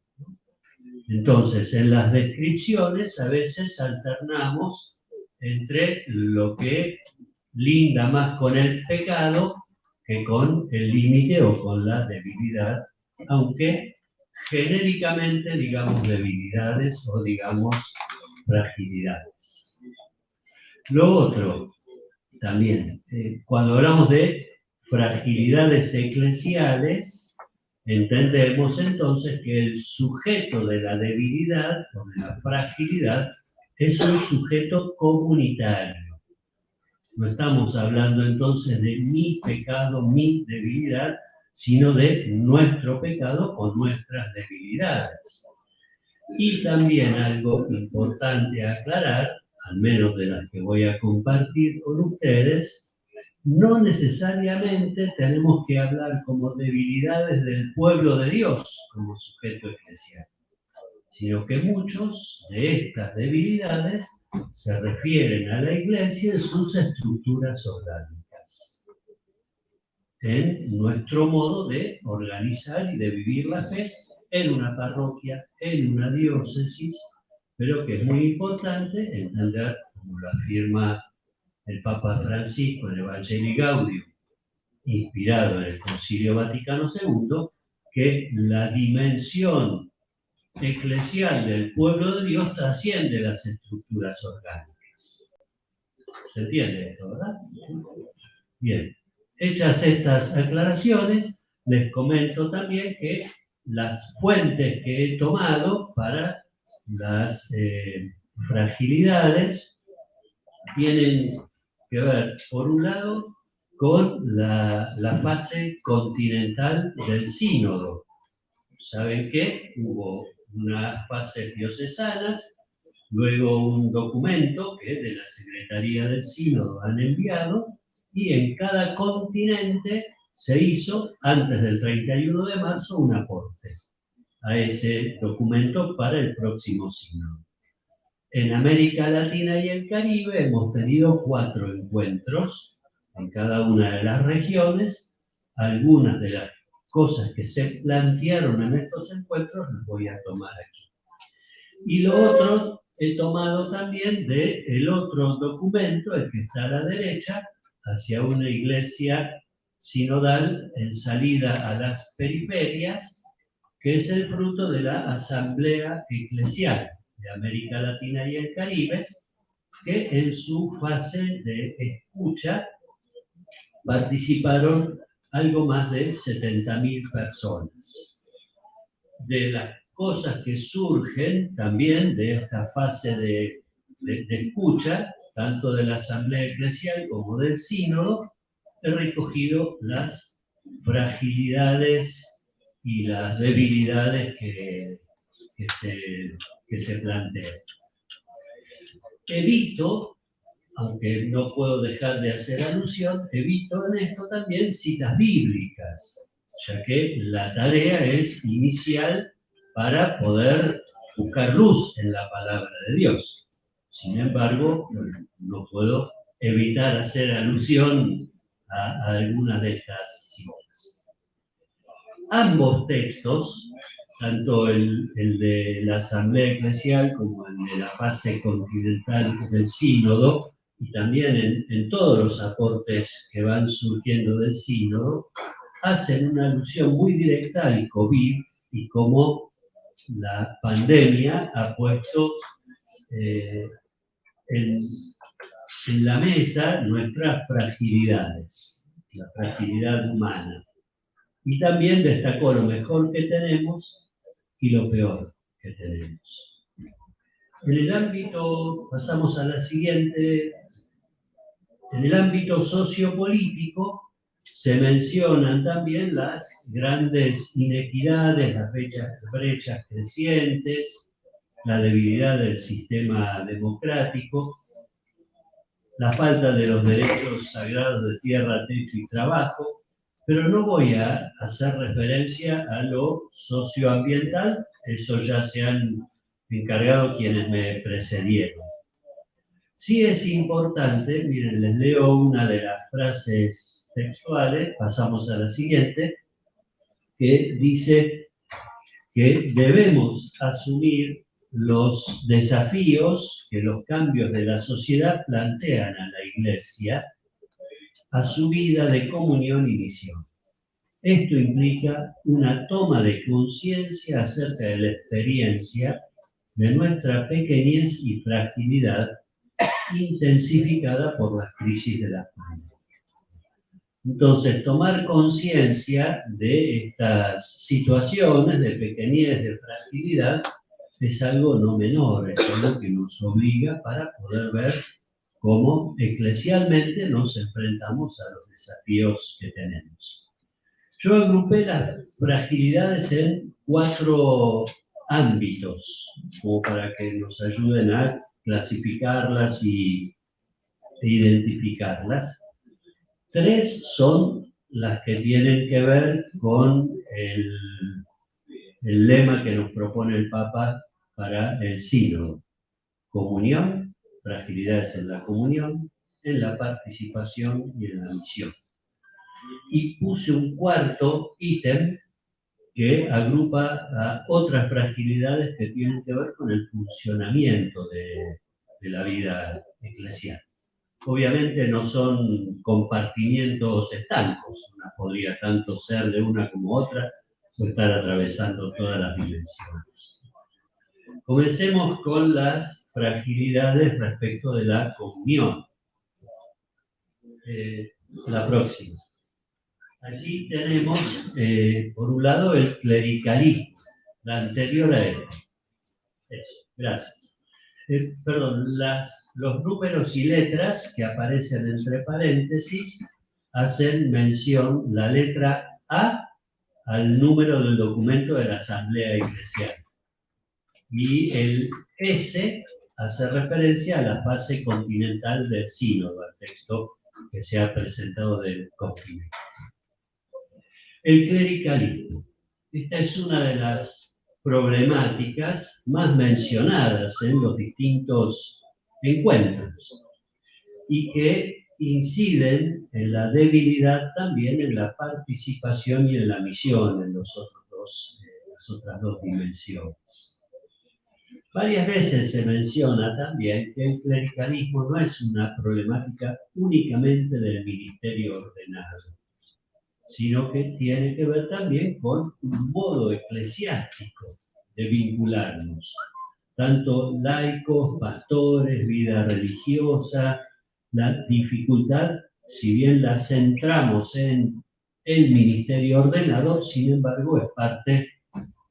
Entonces, en las descripciones a veces alternamos entre lo que linda más con el pecado que con el límite o con la debilidad, aunque genéricamente digamos debilidades o digamos fragilidades. Lo otro, también, cuando hablamos de fragilidades eclesiales, entendemos entonces que el sujeto de la debilidad o de la fragilidad es un sujeto comunitario. No estamos hablando entonces de mi pecado, mi debilidad, sino de nuestro pecado o nuestras debilidades. Y también algo importante a aclarar, al menos de las que voy a compartir con ustedes, no necesariamente tenemos que hablar como debilidades del pueblo de Dios como sujeto eclesial, sino que muchos de estas debilidades se refieren a la Iglesia en sus estructuras orgánicas, en nuestro modo de organizar y de vivir la fe en una parroquia, en una diócesis, pero que es muy importante entender, como lo afirma el Papa Francisco en Evangelii Gaudium, inspirado en el Concilio Vaticano II, que la dimensión eclesial del pueblo de Dios trasciende las estructuras orgánicas. ¿Se entiende esto, verdad? Bien, hechas estas aclaraciones, les comento también que las fuentes que he tomado para las fragilidades tienen que ver, por un lado, con la fase continental del sínodo. Saben que hubo unas fases diocesanas, luego un documento que de la Secretaría del Sínodo han enviado, y en cada continente se hizo, antes del 31 de marzo, un aporte a ese documento para el próximo sínodo. En América Latina y el Caribe hemos tenido 4 encuentros en cada una de las regiones. Algunas de las cosas que se plantearon en estos encuentros las voy a tomar aquí. Y lo otro he tomado también del otro documento, el que está a la derecha, hacia una iglesia sinodal en salida a las periferias, que es el fruto de la Asamblea Eclesial de América Latina y el Caribe, que en su fase de escucha participaron algo más de 70.000 personas. De las cosas que surgen también de esta fase de escucha, tanto de la Asamblea Eclesial como del Sínodo, he recogido las fragilidades y las debilidades que se plantean. Evito, aunque no puedo dejar de hacer alusión, evito en esto también citas bíblicas, ya que la tarea es inicial para poder buscar luz en la palabra de Dios. Sin embargo, no puedo evitar hacer alusión a algunas de estas citas. Ambos textos, tanto el de la Asamblea Eclesial como el de la fase continental del Sínodo, y también en todos los aportes que van surgiendo del Sínodo, hacen una alusión muy directa al COVID y cómo la pandemia ha puesto en la mesa nuestras fragilidades, la fragilidad humana. Y también destacó lo mejor que tenemos y lo peor que tenemos. En el ámbito, pasamos a la siguiente, en el ámbito sociopolítico se mencionan también las grandes inequidades, las brechas crecientes, la debilidad del sistema democrático, la falta de los derechos sagrados de tierra, techo y trabajo, pero no voy a hacer referencia a lo socioambiental, eso ya se han encargado quienes me precedieron. Sí es importante, miren, les leo una de las frases textuales, pasamos a la siguiente, que dice que debemos asumir los desafíos que los cambios de la sociedad plantean a la Iglesia a su vida de comunión y misión. Esto implica una toma de conciencia acerca de la experiencia de nuestra pequeñez y fragilidad intensificada por las crisis de la pandemia. Entonces, tomar conciencia de estas situaciones de pequeñez, de fragilidad, es algo no menor, es algo que nos obliga para poder ver cómo eclesialmente nos enfrentamos a los desafíos que tenemos. Yo agrupé las fragilidades en 4 ámbitos, como para que nos ayuden a clasificarlas e identificarlas. 3 son las que tienen que ver con el lema que nos propone el Papa para el sínodo. Comunión, fragilidades en la comunión, en la participación y en la misión. Y puse un 4 ítem que agrupa a otras fragilidades que tienen que ver con el funcionamiento de la vida eclesial. Obviamente no son compartimientos estancos, una podría tanto ser de una como otra o estar atravesando todas las dimensiones. Comencemos con las fragilidades respecto de la comunión. La próxima. Allí tenemos, por un lado, el clericalismo, la anterior a él. Eso, gracias. Perdón, los números y letras que aparecen entre paréntesis hacen mención, la letra A, al número del documento de la Asamblea Eclesial. Y el S hace referencia a la fase continental del sínodo, al texto que se ha presentado del continente. El clericalismo. Esta es una de las problemáticas más mencionadas en los distintos encuentros y que inciden en la debilidad también en la participación y en la misión en las otras dos dimensiones. Varias veces se menciona también que el clericalismo no es una problemática únicamente del ministerio ordenado, sino que tiene que ver también con un modo eclesiástico de vincularnos, tanto laicos, pastores, vida religiosa, la dificultad, si bien la centramos en el ministerio ordenado, sin embargo es parte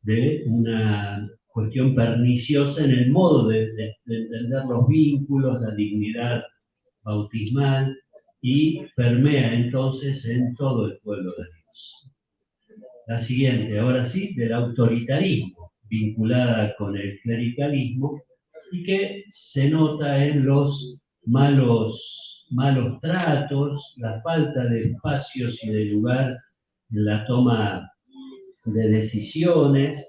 de una cuestión perniciosa en el modo de entender los vínculos, la dignidad bautismal, y permea entonces en todo el pueblo de Dios. La siguiente, ahora sí, del autoritarismo, vinculada con el clericalismo, y que se nota en los malos tratos, la falta de espacios y de lugar en la toma de decisiones,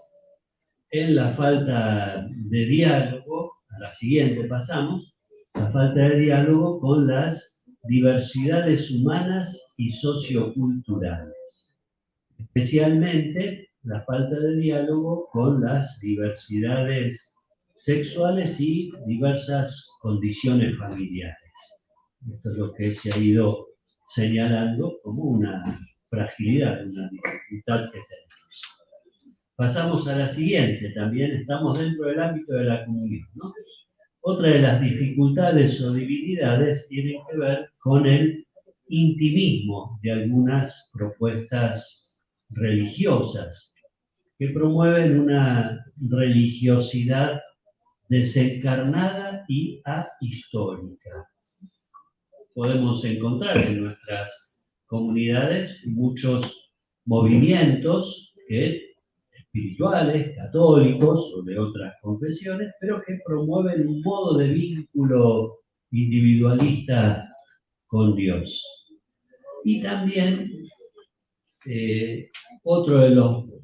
en la falta de diálogo, a la siguiente pasamos, la falta de diálogo con las diversidades humanas y socioculturales. Especialmente la falta de diálogo con las diversidades sexuales y diversas condiciones familiares. Esto es lo que se ha ido señalando como una fragilidad, una dificultad que tenemos. Pasamos a la siguiente, también estamos dentro del ámbito de la comunión, ¿no? Otra de las dificultades o debilidades tiene que ver con el intimismo de algunas propuestas religiosas que promueven una religiosidad desencarnada y ahistórica. Podemos encontrar en nuestras comunidades muchos movimientos espirituales, católicos o de otras confesiones, pero que promueven un modo de vínculo individualista con Dios. Y también otro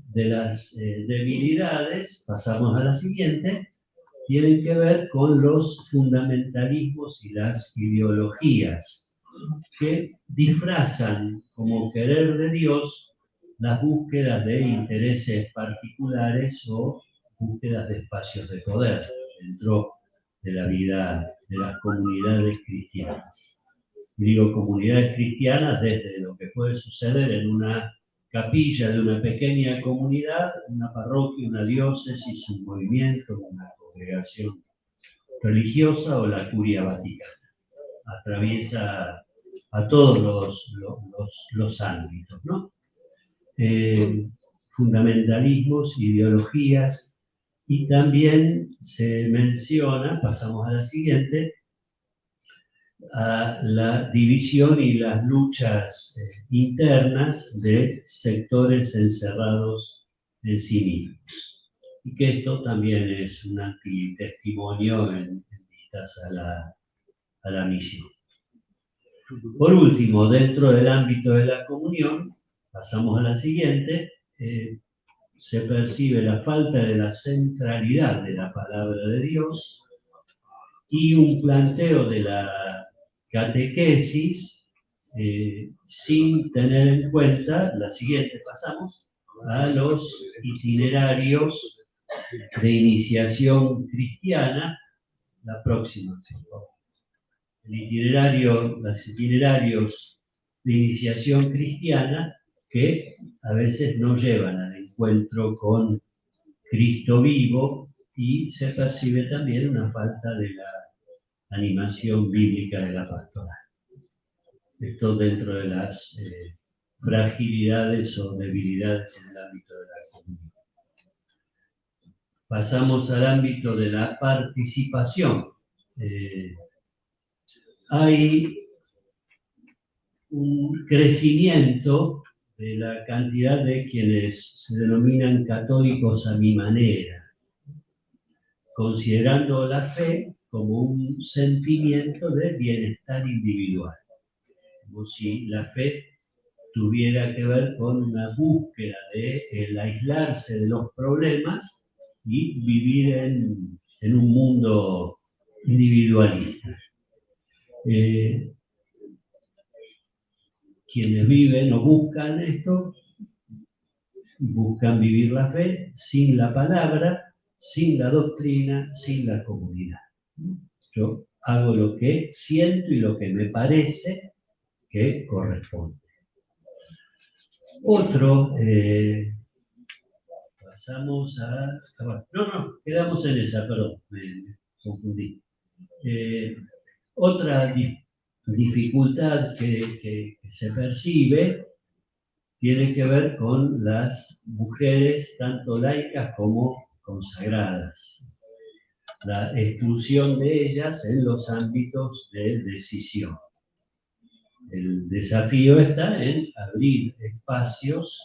de las debilidades, pasamos a la siguiente, tienen que ver con los fundamentalismos y las ideologías que disfrazan como querer de Dios las búsquedas de intereses particulares o búsquedas de espacios de poder dentro de la vida de las comunidades cristianas. Y digo comunidades cristianas desde lo que puede suceder en una capilla de una pequeña comunidad, una parroquia, una diócesis, un movimiento, una congregación religiosa o la curia vaticana. Atraviesa a todos los ámbitos, ¿no? Fundamentalismos, ideologías, y también se menciona, pasamos a la siguiente, a la división y las luchas internas de sectores encerrados en sí mismos. Y que esto también es un antitestimonio en vistas a la misión. Por último, dentro del ámbito de la comunión, pasamos a la siguiente, se percibe la falta de la centralidad de la palabra de Dios y un planteo de la catequesis sin tener en cuenta, la siguiente pasamos, a los itinerarios de iniciación cristiana, la próxima, por favor. Los itinerarios de iniciación cristiana que a veces no llevan al encuentro con Cristo vivo, y se percibe también una falta de la animación bíblica de la pastoral. Esto dentro de las fragilidades o debilidades en el ámbito de la comunidad. Pasamos al ámbito de la participación. Hay un crecimiento de la cantidad de quienes se denominan católicos a mi manera, considerando la fe como un sentimiento de bienestar individual, como si la fe tuviera que ver con una búsqueda de el aislarse de los problemas y vivir en un mundo individualista. Quienes viven o buscan esto, buscan vivir la fe sin la palabra, sin la doctrina, sin la comunidad. Yo hago lo que siento y lo que me parece que corresponde. Otro, pasamos a... No, quedamos en esa, perdón, me confundí. Otra dificultad que se percibe tiene que ver con las mujeres, tanto laicas como consagradas. La exclusión de ellas en los ámbitos de decisión. El desafío está en abrir espacios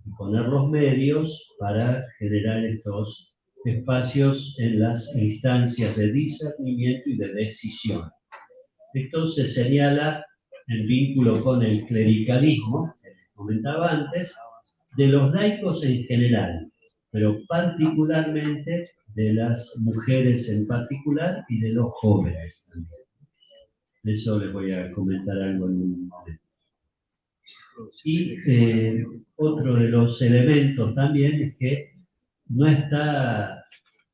y poner los medios para generar estos espacios en las instancias de discernimiento y de decisión. Esto se señala en vínculo con el clericalismo, que les comentaba antes, de los laicos en general, pero particularmente de las mujeres en particular y de los jóvenes también. De eso les voy a comentar algo en un momento. Y otro de los elementos también es que no está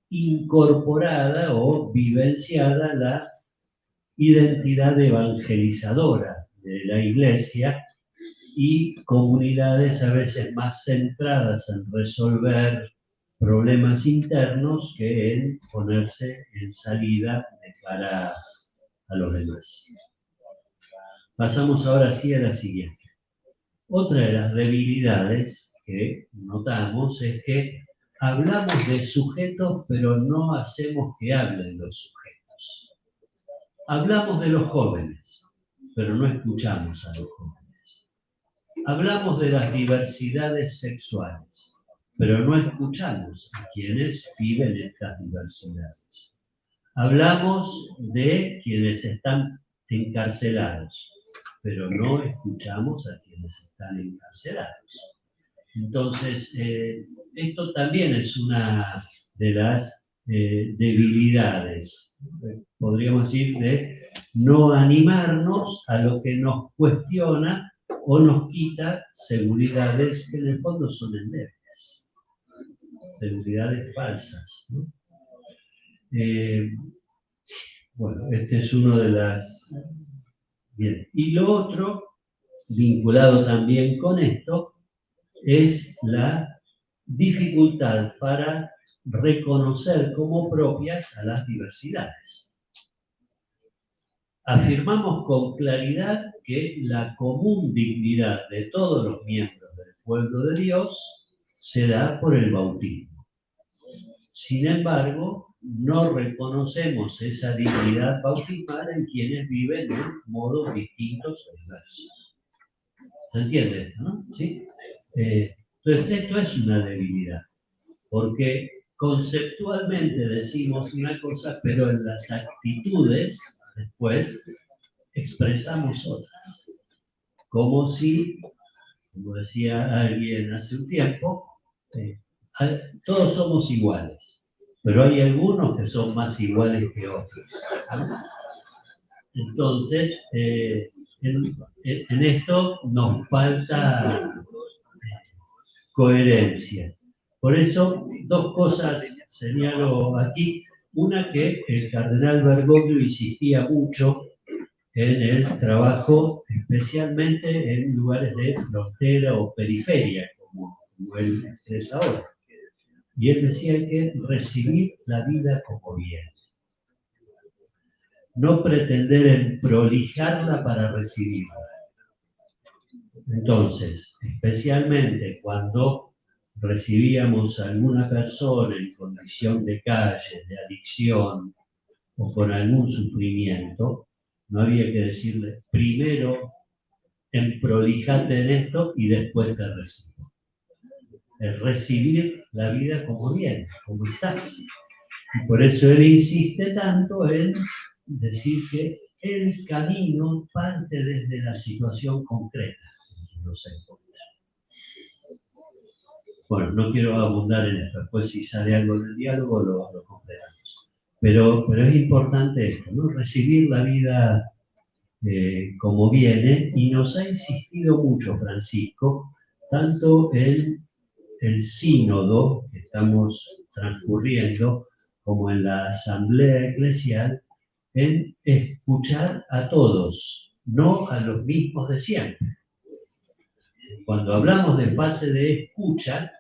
incorporada o vivenciada la identidad evangelizadora de la Iglesia y comunidades a veces más centradas en resolver problemas internos que en ponerse en salida de cara a los demás. Pasamos ahora sí a la siguiente. Otra de las debilidades que notamos es que hablamos de sujetos, pero no hacemos que hablen los sujetos. Hablamos de los jóvenes, pero no escuchamos a los jóvenes. Hablamos de las diversidades sexuales, pero no escuchamos a quienes viven estas diversidades. Hablamos de quienes están encarcelados, pero no escuchamos a quienes están encarcelados. Entonces, esto también es una de las debilidades, podríamos decir, de no animarnos a lo que nos cuestiona o nos quita seguridades que en el fondo son endebles, seguridades falsas, ¿no? Bueno, este es uno de las... Bien. Y lo otro, vinculado también con esto, es la dificultad para reconocer como propias a las diversidades. Afirmamos con claridad que la común dignidad de todos los miembros del pueblo de Dios se da por el bautismo. Sin embargo, no reconocemos esa dignidad bautismal en quienes viven en modos distintos o diversos. ¿Se entiende? ¿No? ¿Sí? Entonces, esto es una debilidad, porque conceptualmente decimos una cosa, pero en las actitudes después expresamos otras. Como si, como decía alguien hace un tiempo, todos somos iguales, pero hay algunos que son más iguales que otros. Entonces, en esto nos falta coherencia. Por eso, dos cosas señalo aquí. Una, que el cardenal Bergoglio insistía mucho en el trabajo, especialmente en lugares de frontera o periferia, como él es ahora. Y él decía que recibir la vida como bien. No pretender en prolijarla para recibirla. Entonces, especialmente cuando recibíamos a alguna persona en condición de calle, de adicción o con algún sufrimiento, no había que decirle, primero emprolijate en esto y después te recibo. Es recibir la vida como viene, como está. Y por eso él insiste tanto en decir que el camino parte desde la situación concreta en que uno se encuentra. Bueno, no quiero abundar en esto, después si sale algo del diálogo lo completamos. Pero es importante esto, ¿no? Recibir la vida como viene, y nos ha insistido mucho Francisco, tanto en el sínodo que estamos transcurriendo, como en la asamblea eclesial, en escuchar a todos, no a los mismos de siempre. Cuando hablamos de fase de escucha,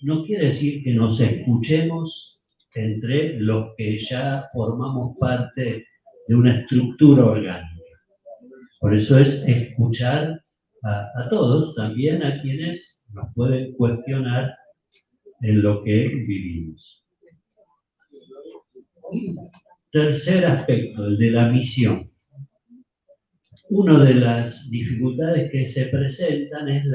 no quiere decir que nos escuchemos entre los que ya formamos parte de una estructura orgánica. Por eso es escuchar a todos, también a quienes nos pueden cuestionar en lo que vivimos. Tercer aspecto, el de la misión. Una de las dificultades que se presentan es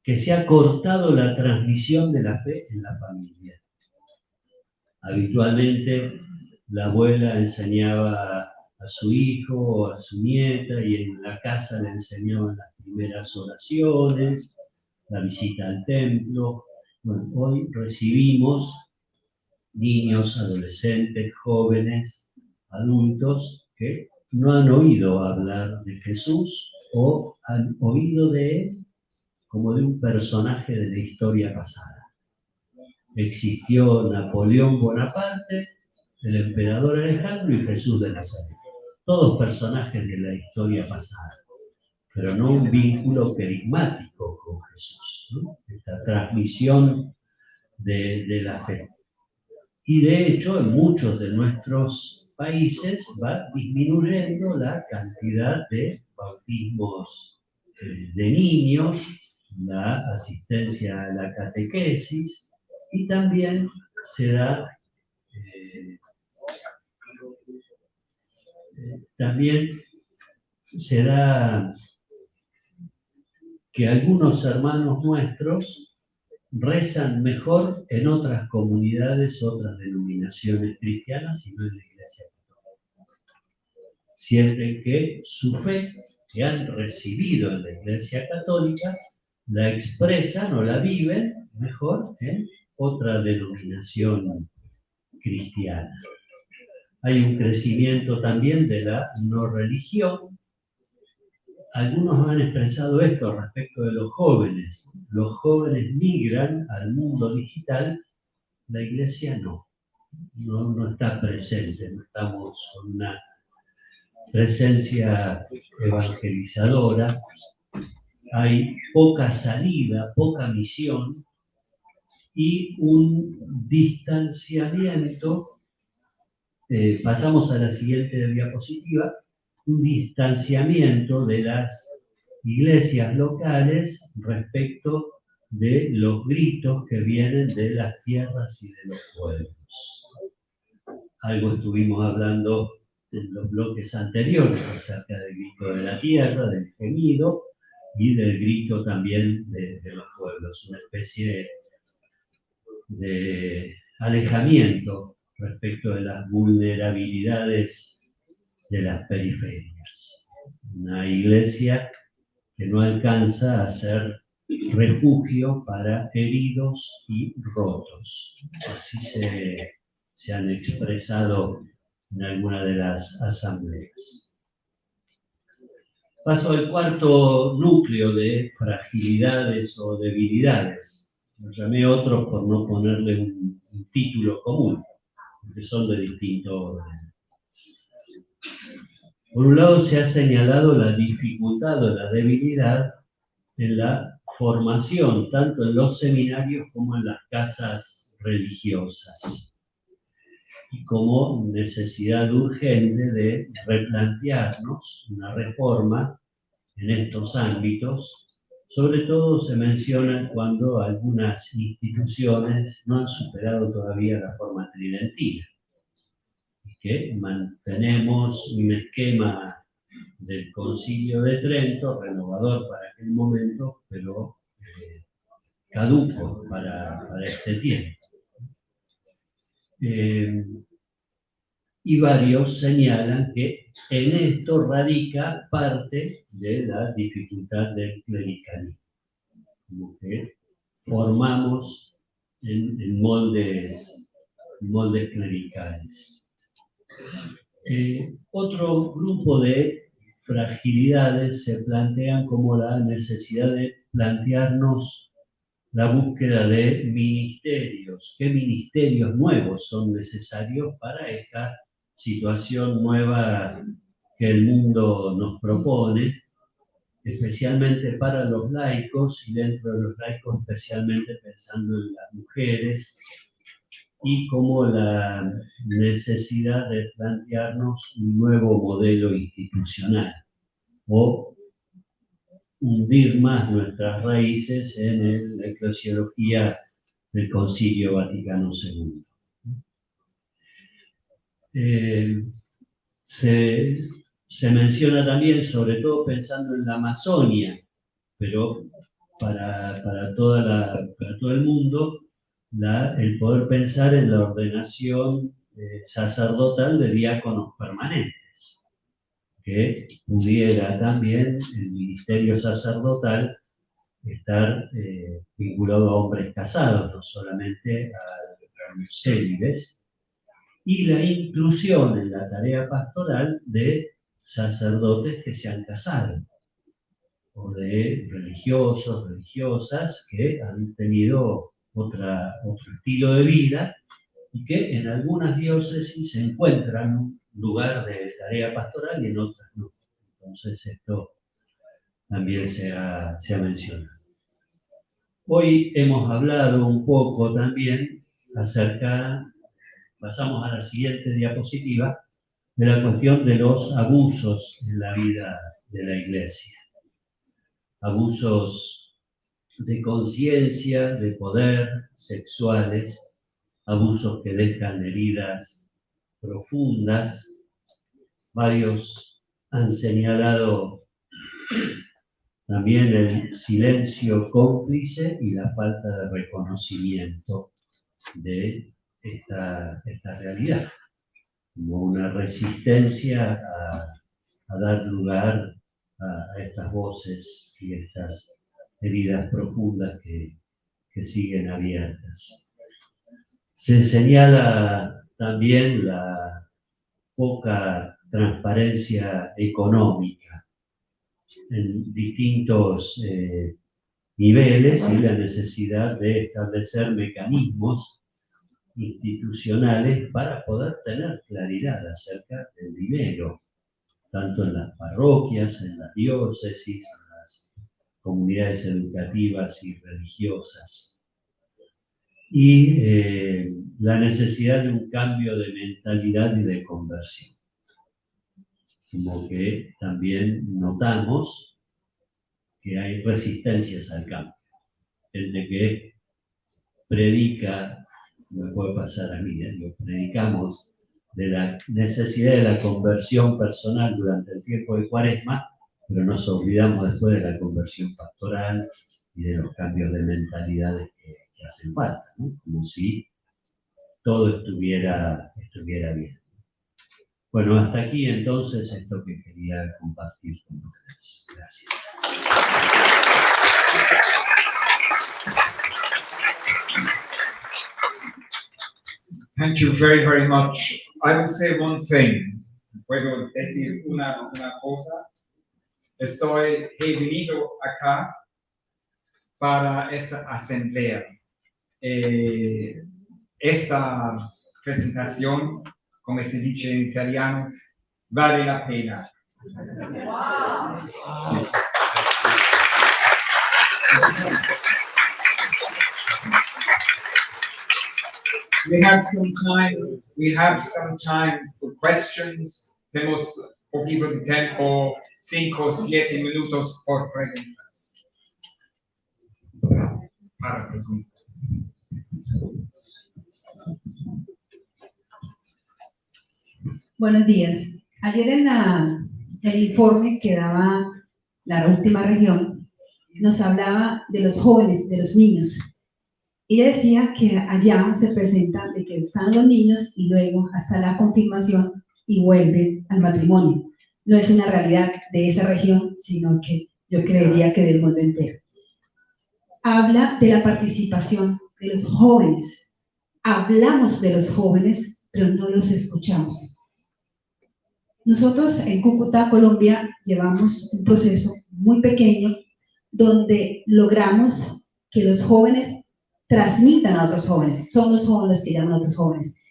que se ha cortado la transmisión de la fe en la familia. Habitualmente la abuela enseñaba a su hijo o a su nieta, y en la casa le enseñaban las primeras oraciones, la visita al templo. Bueno, hoy recibimos niños, adolescentes, jóvenes, adultos que no han oído hablar de Jesús o han oído de él como de un personaje de la historia pasada. Existió Napoleón Bonaparte, el emperador Alejandro y Jesús de Nazaret. Todos personajes de la historia pasada, pero no un vínculo carismático con Jesús, ¿no? Esta transmisión de la fe. Y de hecho, en muchos de nuestros países va disminuyendo la cantidad de bautismos de niños, la asistencia a la catequesis, y también se da que algunos hermanos nuestros rezan mejor en otras comunidades, otras denominaciones cristianas y no en la Iglesia Católica. Sienten que su fe, que han recibido en la Iglesia Católica, la expresan o la viven mejor en otra denominación cristiana. Hay un crecimiento también de la no religión. Algunos han expresado esto respecto de los jóvenes. Los jóvenes migran al mundo digital, la Iglesia no está presente, no estamos con una presencia evangelizadora. Hay poca salida, poca misión y un distanciamiento. Pasamos a la siguiente diapositiva. Un distanciamiento de las iglesias locales respecto de los gritos que vienen de las tierras y de los pueblos. Algo estuvimos hablando en los bloques anteriores acerca del grito de la tierra, del gemido y del grito también de los pueblos, una especie de alejamiento respecto de las vulnerabilidades de las periferias. Una iglesia que no alcanza a ser refugio para heridos y rotos. Así se han expresado en alguna de las asambleas. Paso al cuarto núcleo de fragilidades o debilidades. Lo llamé otros por no ponerle un título común, porque son de distinto orden. Por un lado se ha señalado la dificultad o la debilidad en la formación, tanto en los seminarios como en las casas religiosas, y como necesidad urgente de replantearnos una reforma en estos ámbitos Sobre todo se menciona cuando algunas instituciones no han superado todavía la forma tridentina, y que mantenemos un esquema del Concilio de Trento, renovador para aquel momento, pero caduco para este tiempo. Y varios señalan que en esto radica parte de la dificultad del clericalismo, como que formamos en moldes clericales. Otro grupo de fragilidades se plantean como la necesidad de plantearnos la búsqueda de ministerios. ¿Qué ministerios nuevos son necesarios para esta situación nueva que el mundo nos propone, especialmente para los laicos, y dentro de los laicos especialmente pensando en las mujeres, y como la necesidad de plantearnos un nuevo modelo institucional o hundir más nuestras raíces en la eclesiología del Concilio Vaticano II. Se menciona también, sobre todo pensando en la Amazonia, pero para todo el mundo, el poder pensar en la ordenación sacerdotal de diáconos permanentes, que pudiera también el ministerio sacerdotal estar vinculado a hombres casados, no solamente a los célibes, y la inclusión en la tarea pastoral de sacerdotes que se han casado, o de religiosos, religiosas que han tenido otro estilo de vida y que en algunas diócesis se encuentran un lugar de tarea pastoral y en otras no. Entonces esto también se ha mencionado. Hoy hemos hablado un poco también acerca, pasamos a la siguiente diapositiva, de la cuestión de los abusos en la vida de la Iglesia. Abusos de conciencia, de poder, sexuales, abusos que dejan heridas profundas. Varios han señalado también el silencio cómplice y la falta de reconocimiento de esta realidad, como una resistencia a dar lugar a estas voces y estas heridas profundas que siguen abiertas. Se señala también la poca transparencia económica en distintos niveles y la necesidad de establecer mecanismos institucionales para poder tener claridad acerca del dinero, tanto en las parroquias, en las diócesis, en las comunidades educativas y religiosas. Y la necesidad de un cambio de mentalidad y de conversión. Como que también notamos que hay resistencias al cambio. Gente que predica, me puede pasar a mí, predicamos de la necesidad de la conversión personal durante el tiempo de Cuaresma, pero nos olvidamos después de la conversión pastoral y de los cambios de mentalidades que hacen falta, ¿no? Como si todo estuviera bien. Bueno, hasta aquí entonces esto que quería compartir con ustedes. Gracias. Thank you very, very much. I will say one thing. Puedo decir una cosa. He venido acá para esta asamblea. Esta presentación, como se dice en italiano, vale la pena. Wow. Sí. We have some time for questions. Tenemos un poquito de tiempo, 5 o 7 minutos por preguntas. para pregunta. Buenos días. Ayer en el informe que daba la última región, nos hablaba de los jóvenes, de los niños. Ella decía que allá se presenta de que están los niños y luego hasta la confirmación y vuelven al matrimonio. No es una realidad de esa región, sino que yo creería que del mundo entero. Habla de la participación de los jóvenes. Hablamos de los jóvenes, pero no los escuchamos. Nosotros en Cúcuta, Colombia, llevamos un proceso muy pequeño donde logramos que los jóvenes transmitan a otros jóvenes. Son los jóvenes que llaman a otros jóvenes.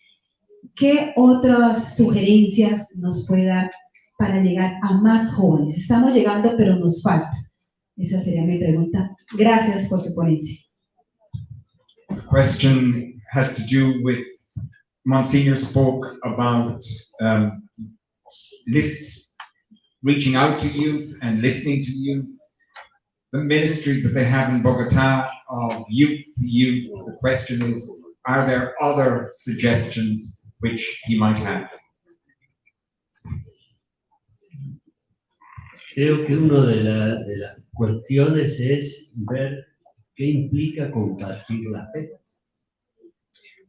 ¿Qué otras sugerencias nos puede dar para llegar a más jóvenes? Estamos llegando, pero nos falta. Esa sería mi pregunta. Gracias por su ponencia. The question has to do with, Monsignor spoke about lists, reaching out to youth and listening to youth, the ministry that they have in Bogota of youth to youth. The question is, are there other suggestions which he might have? Creo que una de las cuestiones es ver qué implica compartir la fe,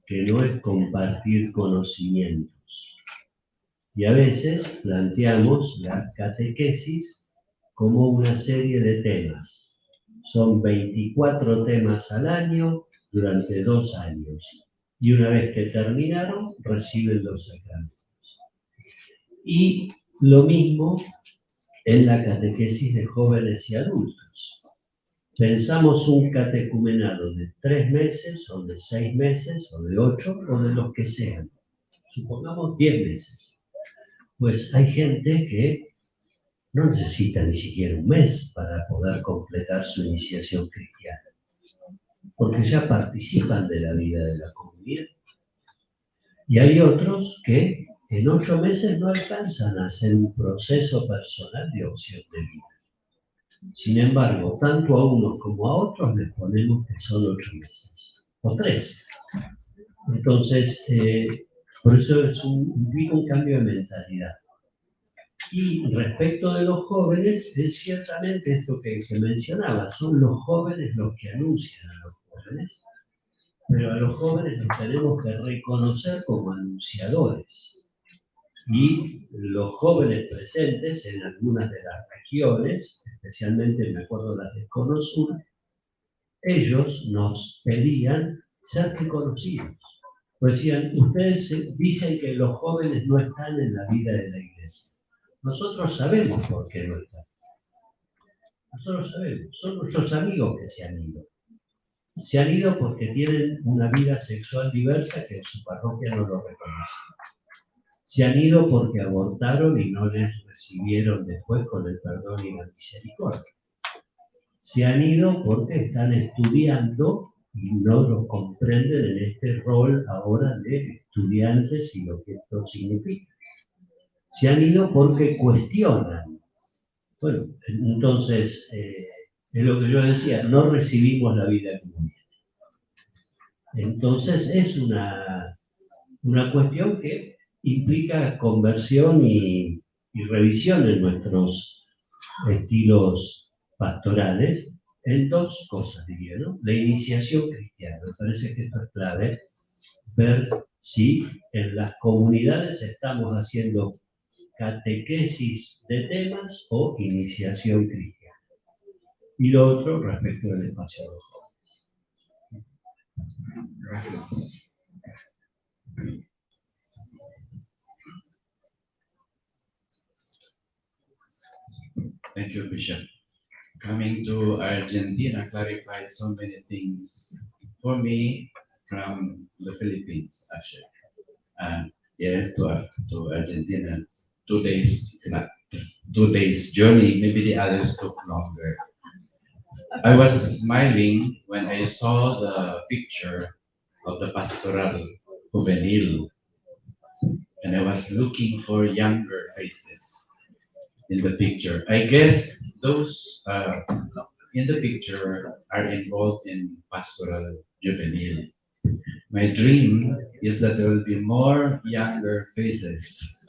que no es compartir conocimientos. Y a veces planteamos la catequesis como una serie de temas. Son 24 temas al año durante 2 años. Y una vez que terminaron, reciben los sacramentos. Y lo mismo en la catequesis de jóvenes y adultos. Pensamos un catecumenado de 3 meses, o de 6 meses, o de 8, o de los que sean. Supongamos 10 meses. Pues hay gente que no necesita ni siquiera un mes para poder completar su iniciación cristiana, porque ya participan de la vida de la comunidad. Y hay otros que en 8 meses no alcanzan a hacer un proceso personal de opción de vida. Sin embargo, tanto a unos como a otros les ponemos que son 8 meses, o 3. Entonces, por eso implica un cambio de mentalidad. Y respecto de los jóvenes, es ciertamente esto que mencionaba, son los jóvenes los que anuncian a los jóvenes, pero a los jóvenes los tenemos que reconocer como anunciadores. Y los jóvenes presentes en algunas de las regiones, especialmente me acuerdo las de Cono Sur, ellos nos pedían ser reconocidos. Pues decían, ustedes dicen que los jóvenes no están en la vida de la iglesia. Nosotros sabemos por qué no están. Nosotros sabemos, son nuestros amigos que se han ido. Se han ido porque tienen una vida sexual diversa que en su parroquia no lo reconoce. Se han ido porque abortaron y no les recibieron después con el perdón y la misericordia. Se han ido porque están estudiando y no lo comprenden en este rol ahora de estudiantes y lo que esto significa. Se han ido porque cuestionan. Bueno, entonces, es lo que yo decía, no recibimos la vida comunitaria. Entonces, es una cuestión que implica conversión y revisión en nuestros estilos pastorales en 2 cosas, diría, ¿no? La iniciación cristiana, me parece que esto es clave, ver si en las comunidades estamos haciendo catequesis de temas o iniciación cristiana. Y lo otro respecto del espacio de los jóvenes. Gracias. Thank you, Bishop. Coming to Argentina clarified so many things for me from the Philippines, actually. Yes, to Argentina, 2 days, 2 days journey. Maybe the others took longer. I was smiling when I saw the picture of the pastoral juvenil, and I was looking for younger faces in the picture. I guess those in the picture are involved in pastoral juvenile. My dream is that there will be more younger faces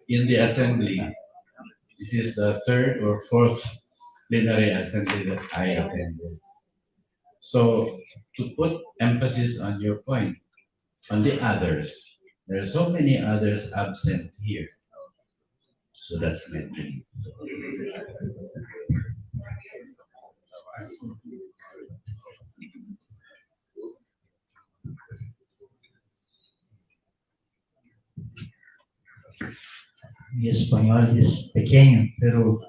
in the assembly. This is the third or fourth plenary assembly that I attended. So to put emphasis on your point, on the others, there are so many others absent here. So that's my dream. Mi español es pequeño, pero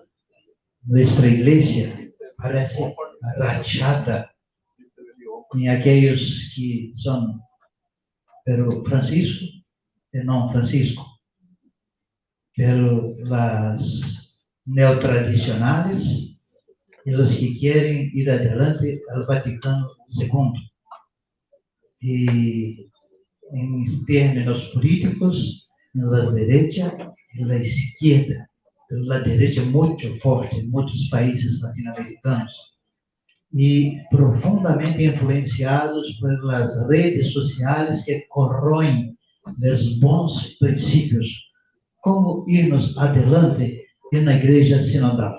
nuestra iglesia parece rachada en aquellos que son, pero Francisco, no Francisco, pero las neotradicionales y los que quieren ir adelante al Vaticano II. Y en términos políticos, en la derecha y la izquierda, pero la derecha mucho fuerte en muchos países latinoamericanos y profundamente influenciados por las redes sociales que corroen los buenos princípios. ¿Cómo irnos adelante en la iglesia sinodal?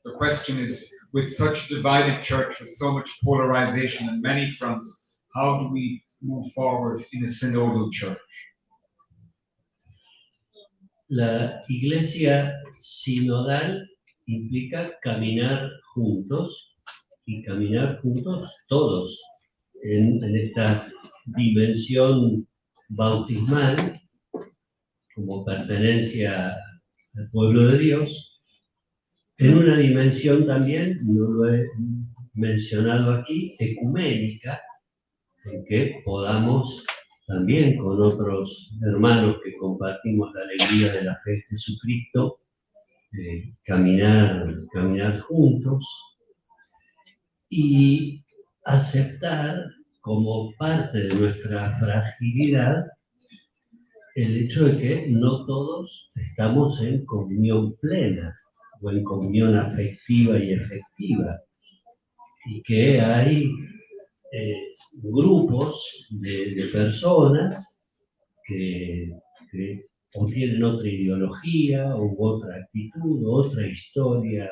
The question is, with such divided church, with so much polarization on many fronts, how do we move forward in a synodal church? La iglesia sinodal implica caminar juntos y caminar juntos todos en esta dimensión bautismal como pertenencia al pueblo de Dios, en una dimensión también, no lo he mencionado aquí, ecuménica, en que podamos también con otros hermanos que compartimos la alegría de la fe de Jesucristo, caminar juntos y aceptar como parte de nuestra fragilidad el hecho de que no todos estamos en comunión plena o en comunión afectiva y efectiva, y que hay grupos de personas que o tienen otra ideología u otra actitud, otra historia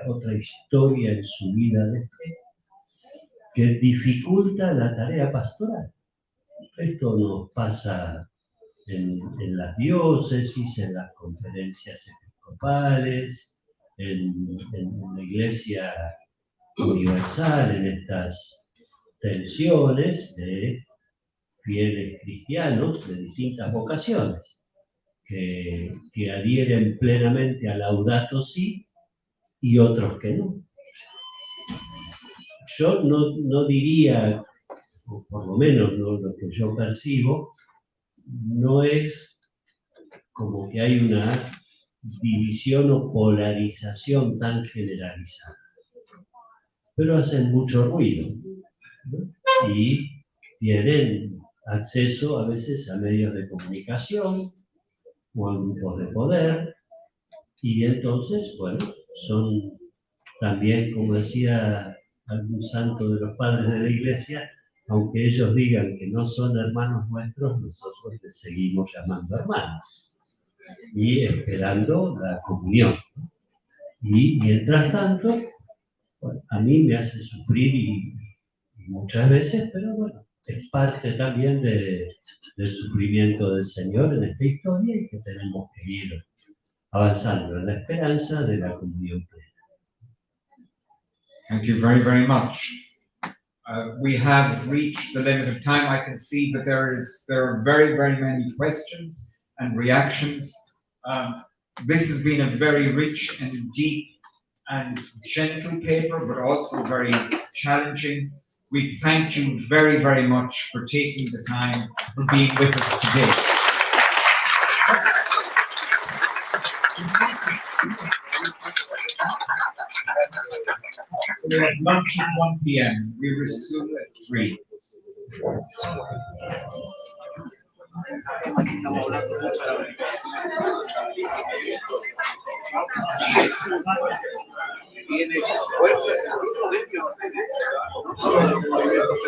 en su vida de fe, que dificulta la tarea pastoral. Esto nos pasa en las diócesis, en las conferencias episcopales, en la Iglesia universal, en estas tensiones de fieles cristianos de distintas vocaciones, que adhieren plenamente a Laudato Si y otros que no. Yo no diría, o por lo menos no, lo que yo percibo, no es como que hay una división o polarización tan generalizada, pero hacen mucho ruido, ¿no? Y tienen acceso a veces a medios de comunicación o a grupos de poder, y entonces, bueno, son también, como decía algún santo de los padres de la Iglesia, aunque ellos digan que no son hermanos nuestros, nosotros les seguimos llamando hermanos y esperando la comunión. Y mientras tanto, bueno, a mí me hace sufrir y muchas veces, pero bueno, es parte también del sufrimiento del Señor en esta historia, y que tenemos que ir avanzando en la esperanza de la comunión plena. Thank you very, very much. We have reached the limit of time. I can see that there are very, very many questions and reactions. This has been a very rich and deep and gentle paper, but also very challenging. We thank you very, very much for taking the time, for being with us today. So we have lunch at 1 p.m. We resume at 3. estamos hablando mucho de la tiene fuerza incluso dentro de ustedes, no solo de los movimientos.